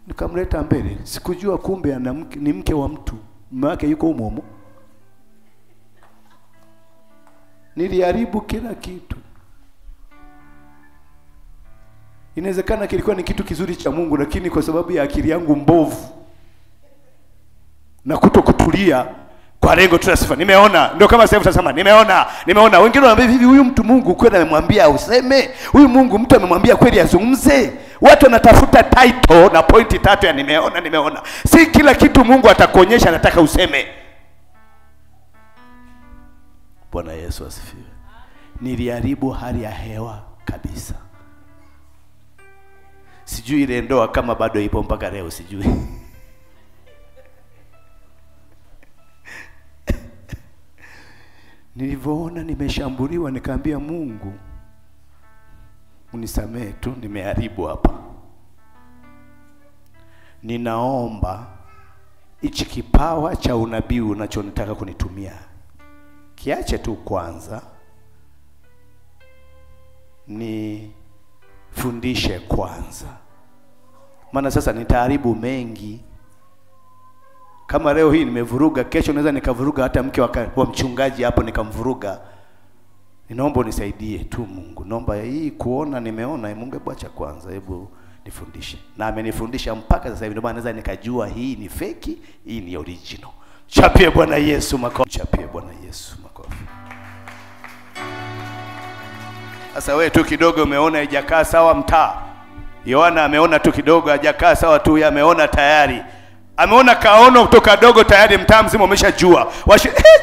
Nikamleta mbele. Sikujua kumbe ni mke wa mtu. Mume wake yuko humo. niliharibu kila kitu. Inawezekana kilikuwa ni kitu kizuri cha Mungu, lakini kwa sababu ya akili yangu mbovu na kutokutulia kwa lengo tu la sifa. Nimeona, ndio kama sasa tunasema nimeona. Wengine wanaambia hivi, huyu mtu Mungu kweli amemwambia useme? Huyu Mungu mtu amemwambia kweli azungumze? Watu wanatafuta title na pointi tatu ya nimeona. Si kila kitu Mungu atakuonyesha anataka useme. Bwana Yesu asifiwe. Niliharibu hali ya hewa kabisa. Sijui ile ndoa kama bado ipo mpaka leo, sijui. Nilivyoona nimeshambuliwa, nikaambia Mungu, unisamehe tu, nimeharibu hapa. Ninaomba hichi kipawa cha unabii unachonitaka kunitumia kiache tu kwanza, nifundishe kwanza. Maana sasa nitaharibu mengi. Kama leo hii nimevuruga, kesho naweza nikavuruga hata mke wa mchungaji hapo nikamvuruga. Ninaomba unisaidie tu Mungu. Naomba hii kuona nimeona, Mungu hebu acha kwanza, hebu nifundishe. Na amenifundisha mpaka sasa hivi, ndio maana naweza nikajua hii ni fake, hii ni original. Chapie Bwana Yesu makofi. Chapie Bwana Yesu makofi. Sasa wewe tu kidogo umeona haijakaa sawa mtaa. Yohana ameona tu kidogo hajakaa sawa tu, ameona tayari. Ameona kaono kutoka dogo tayari mtaa mzima umeshajua.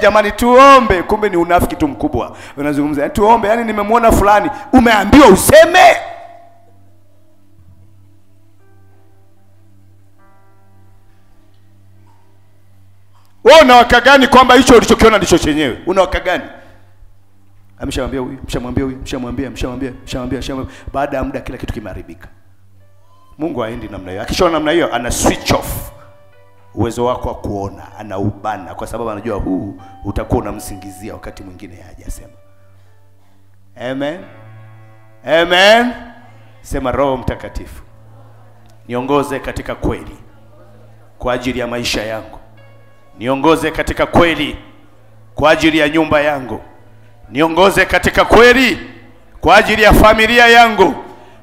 Jamani tuombe, kumbe ni unafiki tu mkubwa. Unazungumza tuombe, yani nimemwona fulani, umeambiwa useme. Wewe unawaka gani kwamba hicho ulichokiona ndicho chenyewe? Unawaka gani? Ameshamwambia huyu, mshamwambia. Baada ya muda kila kitu kimeharibika. Mungu haendi namna hiyo. Akishaona namna hiyo ana switch off uwezo wako wa kuona, anaubana, kwa sababu anajua huu utakuwa unamsingizia wakati mwingine hajasema. Amen. Amen. Sema Roho Mtakatifu, niongoze katika kweli kwa ajili ya maisha yangu. Niongoze katika kweli kwa ajili ya nyumba yangu. Niongoze katika kweli kwa ajili ya familia yangu.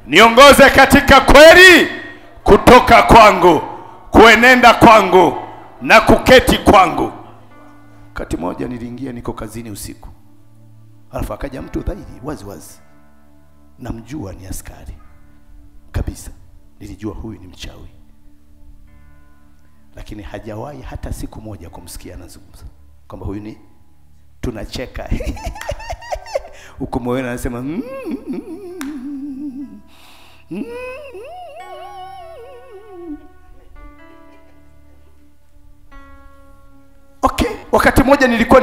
Niongoze katika kweli kutoka kwangu, kuenenda kwangu na kuketi kwangu. Wakati moja niliingia, niko kazini usiku. Alafu akaja mtu dhahiri wazi. Namjua ni askari kabisa. Nilijua huyu ni mchawi. Lakini hajawahi hata siku moja kumsikia anazungumza kwamba huyu ni, tunacheka. Huko moyoni anasema okay. Wakati mmoja nilikuwa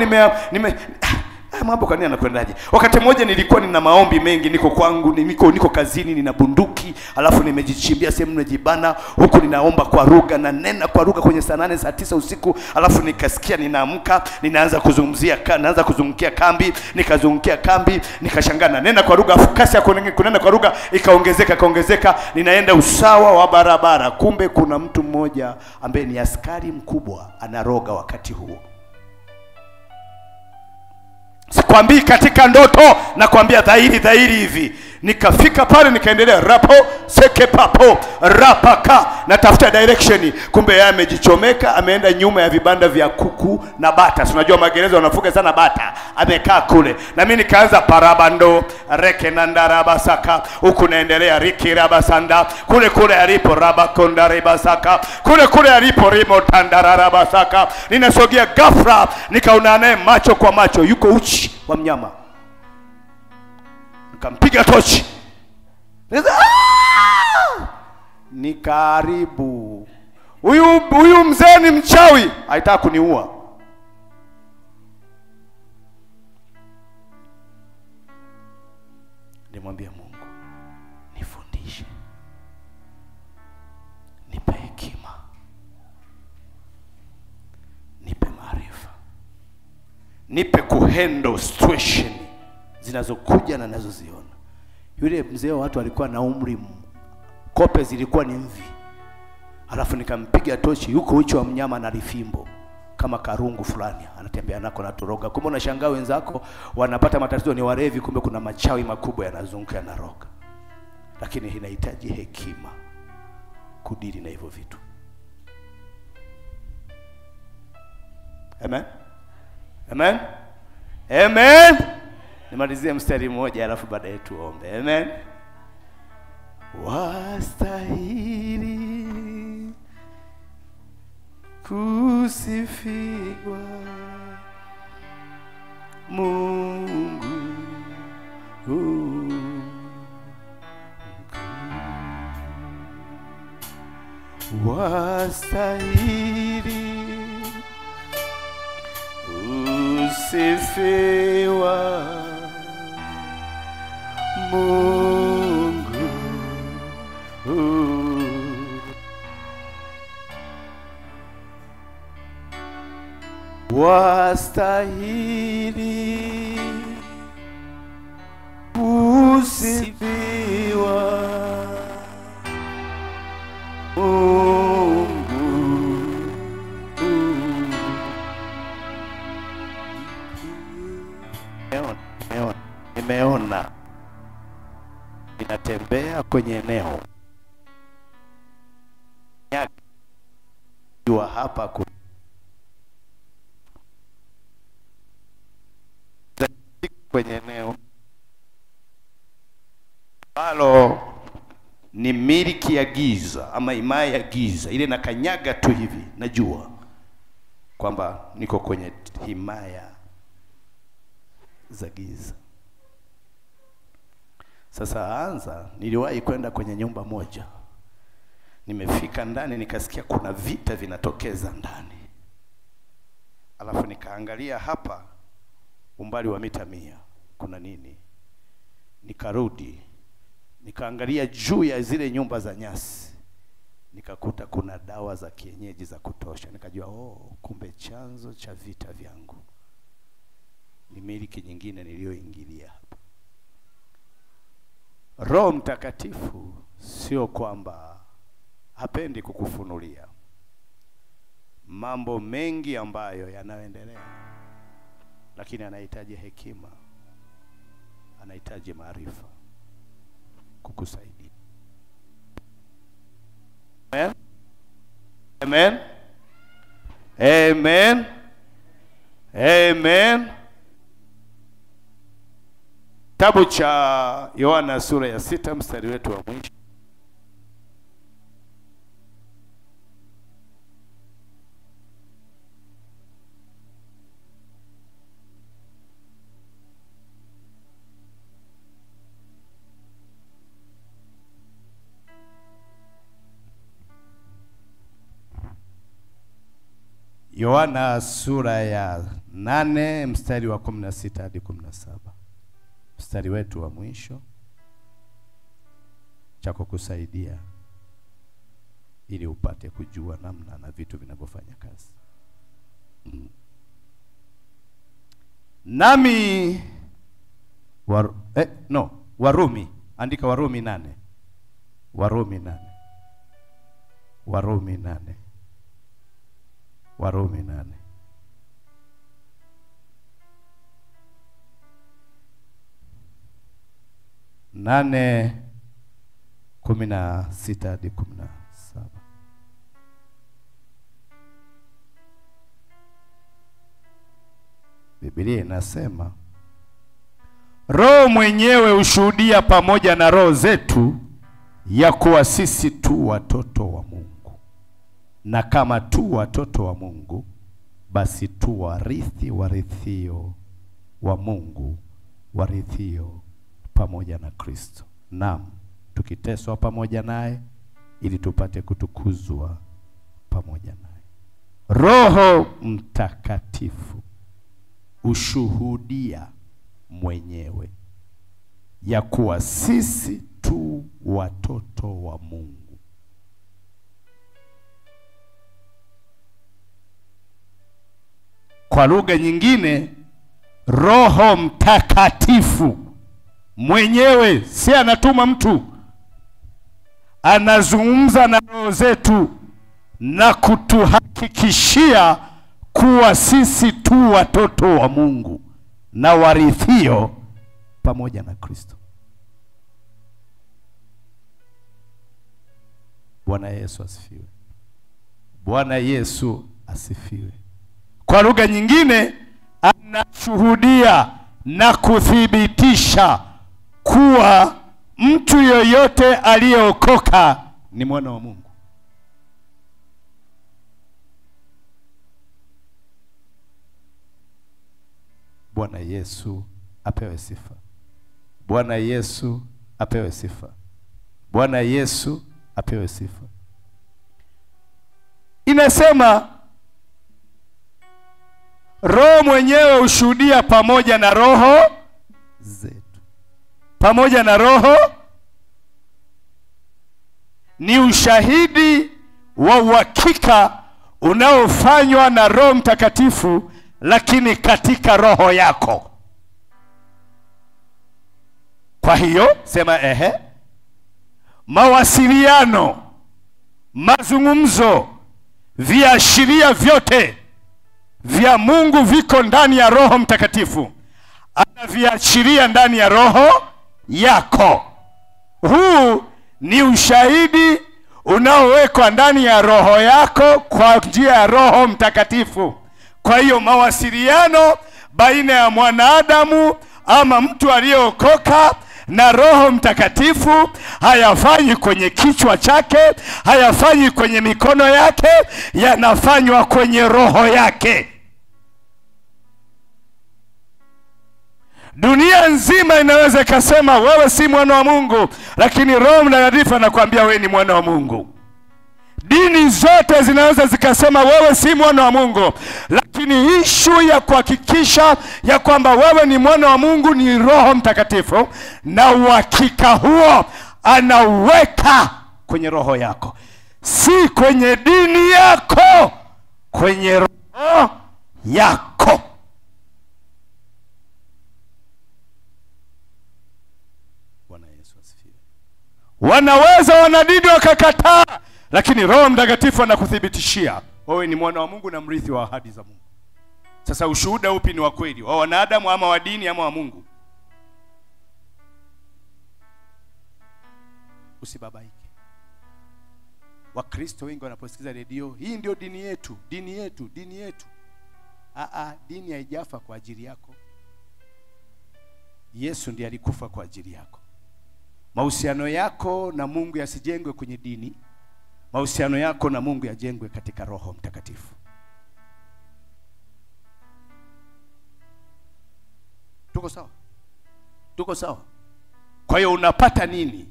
mambo kwa nini anakwendaje? Wakati mmoja nilikuwa nina maombi mengi, niko kwangu, niko kazini, nina bunduki, alafu nimejichimbia sehemu nimejibana, huku ninaomba kwa lugha na nena kwa lugha kwenye saa 8 saa 9 usiku, alafu nikasikia ninaamka, ninaanza kuzungukia kambi, nikazungukia kambi, nikashangaa na nena kwa lugha, afu kasi ya kunena kwa lugha ikaongezeka, ninaenda usawa wa barabara, kumbe kuna mtu mmoja ambaye ni askari mkubwa anaroga wakati huo. Sikwambii katika ndoto, nakwambia dhahiri hivi. Nikafika pale, nikaendelea rapo seke papo rapaka, natafuta direction. Kumbe yeye amejichomeka, ameenda nyuma ya vibanda vya kuku na bata. Unajua magereza wanafuga sana bata. Amekaa kule. Na mimi nikaanza parabando reke nandarabasaka, huku naendelea rikirabasanda, kule alipo rabakonda rebasaka, kule alipo rimo tandararabasaka. Ninasogea ghafla, nikaona naye macho kwa macho, yuko uchi wa mnyama. Nikampiga tochi. Nikaribu. Huyu mzee ni mchawi, haitaka kuniua. Nimwambia Mungu, nifundishe. Nipe hekima. Nipe maarifa. Nipe kuhandle situation zinazokuja na nazoziona. Yule mzee wa watu alikuwa na umri, kope zilikuwa ni mvi. Alafu nikampiga tochi, yuko uchi wa mnyama na rifimbo. kama karungu fulani, anatembea nako na toroga. Kumbe unashangaa wenzako wanapata matatizo ni warevi, kumbe kuna machawi makubwa yanazunguka yanaroga. Lakini inahitaji hekima kudili na hivyo vitu. Amen. Amen. Amen. Nimalizie mstari mmoja alafu baadaye tuombe. Amen. Wastahili kusifiwa Mungu wastahili kusifiwa Mungu wastahili kusifiwa Nimeona inatembea kwenye eneo jua hapa kwenye eneo ambalo ni miliki ya giza ama himaya ya giza. Ile nakanyaga tu hivi najua kwamba niko kwenye himaya za giza. Sasa niliwahi kwenda kwenye nyumba moja. Nimefika ndani nikasikia kuna vita vinatokeza ndani. Alafu nikaangalia hapa umbali wa mita 100 kuna nini? Nikarudi nikaangalia juu ya zile nyumba za nyasi. Nikakuta kuna dawa za kienyeji za kutosha. Nikajua kumbe chanzo cha vita vyangu ni miliki nyingine niliyoingilia hapa. Roho Mtakatifu sio kwamba hapendi kukufunulia mambo mengi ambayo yanaendelea, lakini anahitaji hekima, anahitaji maarifa kukusaidia. Amen. Amen. Amen. Amen. Kitabu cha Yohana sura ya 6 mstari wetu wa mwisho. Yohana sura ya 8 mstari wa 16 hadi 17. Mstari wetu wa mwisho cha kukusaidia ili upate kujua namna na vitu vinavyofanya kazi. Nami Warumi, andika Warumi 8. Warumi 8. Warumi 8. Warumi 8. Nane 16 hadi 17. Biblia inasema Roho mwenyewe ushuhudia pamoja na roho zetu ya kuwa sisi tu watoto wa Mungu, na kama tu watoto wa Mungu basi tu warithi, warithio wa Mungu, warithio pamoja na Kristo. Naam, tukiteswa pamoja naye ili tupate kutukuzwa pamoja naye. Roho Mtakatifu ushuhudia mwenyewe ya kuwa sisi tu watoto wa Mungu. Kwa lugha nyingine, Roho Mtakatifu mwenyewe, si anatuma mtu, anazungumza na roho zetu na kutuhakikishia kuwa sisi tu watoto wa Mungu na warithio pamoja na Kristo. Bwana Yesu asifiwe. Bwana Yesu asifiwe. Kwa lugha nyingine, anashuhudia na kuthibitisha kuwa mtu yoyote aliyeokoka ni mwana wa Mungu. Bwana Yesu apewe sifa. Bwana Yesu apewe sifa. Bwana Yesu apewe sifa. Inasema Roho mwenyewe ushuhudia pamoja na roho zetu. Pamoja na roho ni ushahidi wa uhakika unaofanywa na Roho Mtakatifu, lakini katika roho yako. Kwa hiyo sema mawasiliano, mazungumzo, viashiria vyote vya Mungu viko ndani ya Roho Mtakatifu. Anaviashiria ndani ya roho yako. Huu ni ushahidi unaowekwa ndani ya roho yako kwa njia ya Roho Mtakatifu. Kwa hiyo mawasiliano baina ya mwanadamu ama mtu aliyeokoka na Roho Mtakatifu hayafanyi kwenye kichwa chake, hayafanyi kwenye mikono yake, yanafanywa kwenye roho yake. Dunia nzima inaweza kusema wewe si mwana wa Mungu, lakini Roho Mtakatifu anakuambia wewe ni mwana wa Mungu. Dini zote zinaweza zikasema wewe si mwana wa Mungu, lakini ishu ya kuhakikisha ya kwamba wewe ni mwana wa Mungu ni Roho Mtakatifu, na uhakika huo anaweka kwenye roho yako, si kwenye dini yako, kwenye roho yako. Bwana Yesu asifiwe. Wanaweza wanadini wakakataa, lakini Roho Mtakatifu anakuthibitishia wewe ni mwana wa Mungu na mrithi wa ahadi za Mungu. Sasa ushuhuda upi ni wa kweli? Wa wanadamu ama wa dini ama wa Mungu? Usibabaike. Wakristo wengi wanaposikiza redio, hii ndio dini yetu, dini yetu, dini yetu. Dini haijafa kwa ajili yako. Yesu ndiye alikufa kwa ajili yako. Mahusiano yako na Mungu yasijengwe kwenye dini. Mahusiano yako na Mungu yajengwe katika Roho Mtakatifu. Tuko sawa? Tuko sawa? Kwa hiyo unapata nini?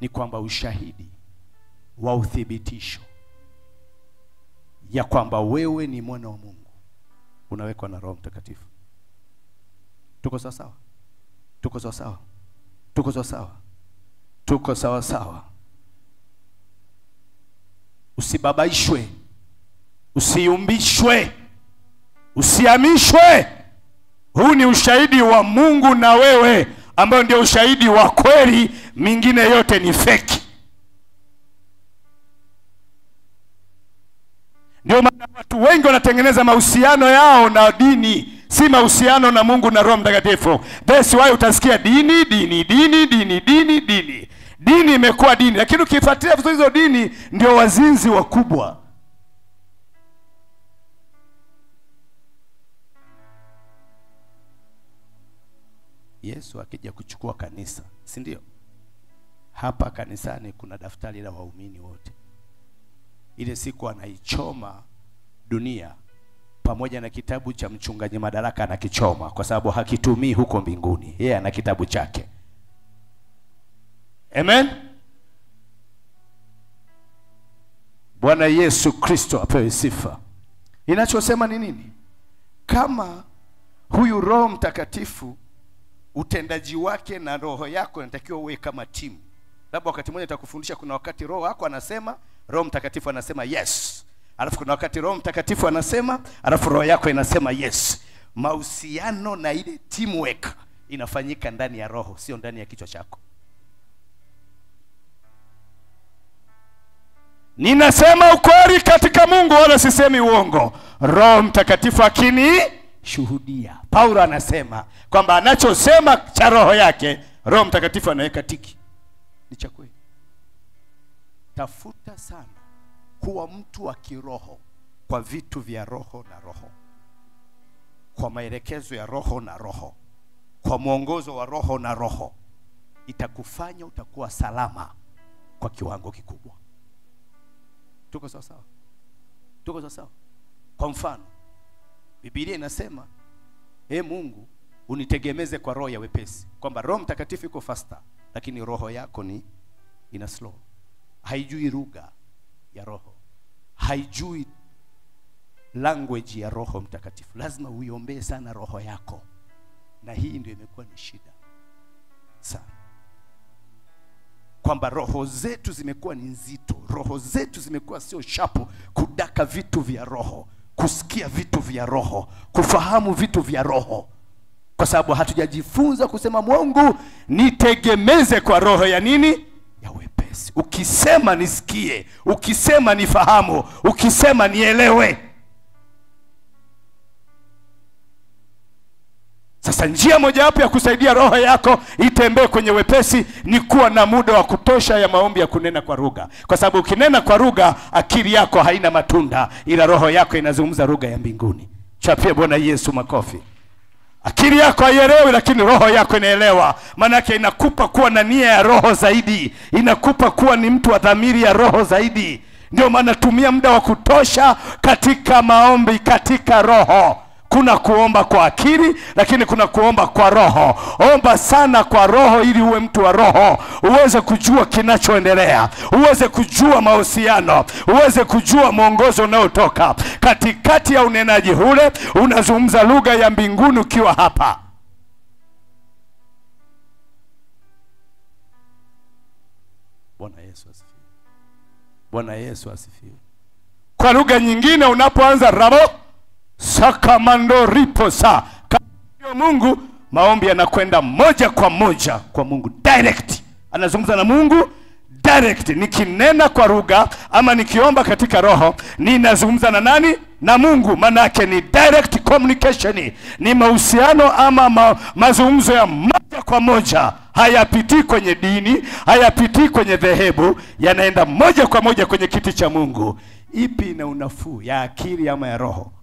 Ni kwamba ushahidi wa uthibitisho ya kwamba wewe ni mwana wa Mungu unawekwa na Roho Mtakatifu. Tuko sawa sawa? Tuko sawa sawa? Tuko sawa sawa? Tuko sawa sawa? Usibabaishwe, usiumbishwe, usihamishwe. Huu ni ushahidi wa Mungu na wewe, ambao ndio ushahidi wa kweli, mingine yote ni feki. Ndio maana watu wengi wanatengeneza mahusiano yao na dini, si mahusiano na Mungu na Roho Mtakatifu. That's why utasikia dini, dini, dini, dini, dini, dini. Dini imekuwa dini, lakini ukifuatilia vizuri hizo dini ndio wazinzi wakubwa. Yesu akija kuchukua kanisa, si ndio? Hapa kanisani kuna daftari la waumini wote. Ile siku anaichoma dunia pamoja na kitabu cha mchungaji Madaraka, anakichoma kwa sababu hakitumii huko mbinguni. Yeye ana kitabu chake. Amen. Bwana Yesu Kristo apewe sifa. Inachosema ni nini? Kama huyu Roho Mtakatifu, utendaji wake na roho yako inatakiwa uwe kama timu. Labda wakati mmoja nitakufundisha, kuna wakati roho yako anasema, Roho Mtakatifu anasema yes. Alafu kuna wakati Roho Mtakatifu anasema, alafu roho yako inasema yes. Mahusiano na ile teamwork inafanyika ndani ya roho, sio ndani ya kichwa chako. ninasema ukweli katika Mungu wala sisemi uongo. Roho Mtakatifu akinishuhudia. Paulo anasema kwamba anachosema cha roho yake, Roho Mtakatifu anaweka tiki. Ni cha kweli. Tafuta sana kuwa mtu wa kiroho kwa vitu vya roho na roho, kwa maelekezo ya roho na roho, kwa mwongozo wa roho na roho. Itakufanya utakuwa salama kwa kiwango kikubwa. Tuko sawa sawa? Tuko sawa sawa? Kwa mfano, Biblia inasema, Mungu unitegemeze kwa roho ya wepesi. Kwamba Roho Mtakatifu iko faster, lakini roho yako ina slow. Haijui lugha ya roho, haijui language ya Roho Mtakatifu. Lazima uiombee sana roho yako. Na hii ndio imekuwa ni shida sana. Kwamba roho zetu zimekuwa ni nzito. Roho zetu zimekuwa sio shapu kudaka vitu vya roho, kusikia vitu vya roho, kufahamu vitu vya roho. Kwa sababu hatujajifunza kusema Mungu nitegemeze kwa roho ya nini? Ya wepesi. Ukisema nisikie, ukisema nifahamu, ukisema nielewe. Sasa njia mojawapo ya kusaidia roho yako itembee kwenye wepesi ni kuwa na muda wa kutosha ya maombi ya kunena kwa lugha. Kwa sababu ukinena kwa lugha, akili yako haina matunda, ila roho yako inazungumza lugha ya mbinguni. Chapie Bwana Yesu makofi. Akili yako haielewi, lakini roho yako inaelewa. Maana yake inakupa kuwa na nia ya roho zaidi, inakupa kuwa ni mtu wa dhamiri ya roho zaidi. Ndio maana tumia muda wa kutosha katika maombi katika roho. Kuna kuomba kwa akili, lakini kuna kuomba kwa roho. Omba sana kwa roho ili uwe mtu wa roho, uweze kujua kinachoendelea, uweze kujua mahusiano, uweze kujua mwongozo unaotoka. Katikati ya unenaji ule, unazungumza lugha ya mbinguni ukiwa hapa. Bwana Yesu asifiwe. Bwana Yesu asifiwe. Kwa lugha nyingine unapoanza rabo sakamando riposa, kwa Mungu, maombi yanakwenda moja kwa moja kwa Mungu direct. Anazungumza na Mungu direct. Nikinena kwa lugha ama nikiomba katika roho, ninazungumza na nani? Na Mungu. Maana yake ni direct communication. Ni mahusiano ama mazungumzo ya moja kwa moja. Hayapitii kwenye dini, hayapitii kwenye dhehebu, yanaenda moja kwa moja kwenye kiti cha Mungu. Ipi ina unafuu, ya akili ama ya roho?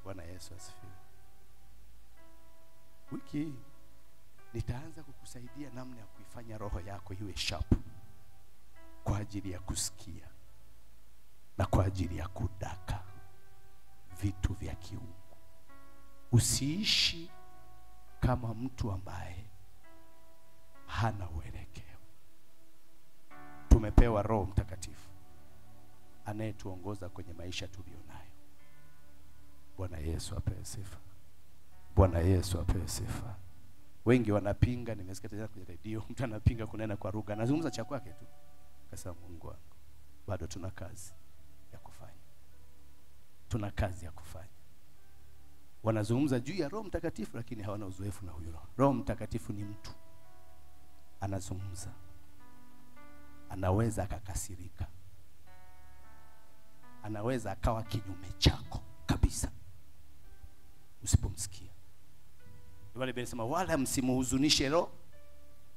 Bwana Yesu asifiwe. Wiki hii nitaanza kukusaidia namna ya kuifanya roho yako iwe sharp kwa ajili ya kusikia na kwa ajili ya kudaka vitu vya kiungu. Usiishi kama mtu ambaye hana uelekeo. Tumepewa Roho Mtakatifu anayetuongoza kwenye maisha tulionayo. Bwana Yesu apewe sifa. Bwana Yesu apewe sifa. Wengi wanapinga, nimesikia tena kwenye radio, mtu anapinga kunena kwa lugha. Anazungumza cha kwake tu. Kasema Mungu wangu, bado tuna kazi ya kufanya. Tuna kazi ya kufanya. Wanazungumza juu ya Roho Mtakatifu lakini hawana uzoefu na huyo Roho. Roho Mtakatifu ni mtu. Anazungumza. Anaweza akakasirika. Anaweza akawa kinyume chako kabisa usipomsikia. Wale wanasema wala msimuhuzunishe Roho.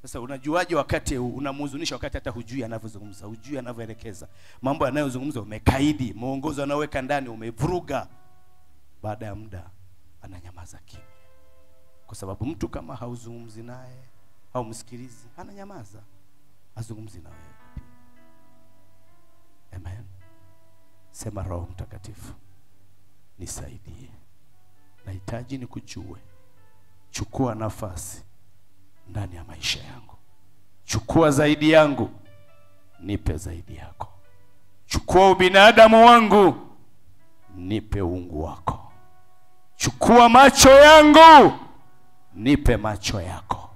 Sasa unajuaje wakati unamhuzunisha wakati hata hujui anavyozungumza, hujui anavyoelekeza? Mambo yanayozungumza umekaidi, muongozo anaweka ndani umevuruga. Baada ya muda ananyamaza kimya. Kwa sababu mtu kama hauzungumzi naye, haumsikilizi, ananyamaza. Azungumzi na wewe. Amen. Sema Roho Mtakatifu, nisaidie. Nahitaji nikujue. Chukua nafasi ndani ya maisha yangu. Chukua zaidi yangu, nipe zaidi yako. Chukua ubinadamu wangu, nipe uungu wako. Chukua macho yangu, nipe macho yako.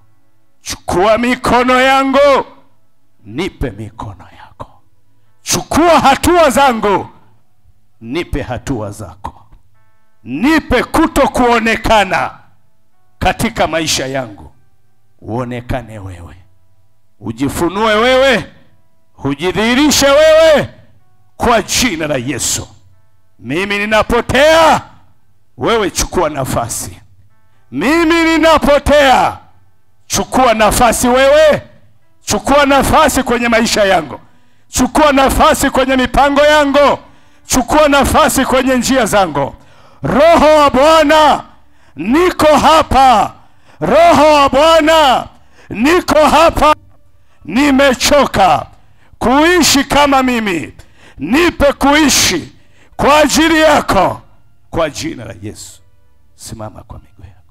Chukua mikono yangu, nipe mikono yako. Chukua hatua zangu, nipe hatua zako. Nipe kutokuonekana katika maisha yangu, uonekane wewe. ujifunue wewe, ujidhihirishe wewe kwa jina la Yesu. Mimi ninapotea, wewe chukua nafasi. Mimi ninapotea, chukua nafasi wewe. Chukua nafasi kwenye maisha yangu. Chukua nafasi kwenye mipango yangu. Chukua nafasi kwenye njia zangu. Roho wa Bwana, niko hapa. Roho wa Bwana, niko hapa. Nimechoka kuishi kama mimi. Nipe kuishi kwa ajili yako, kwa jina la Yesu. Simama kwa miguu yako.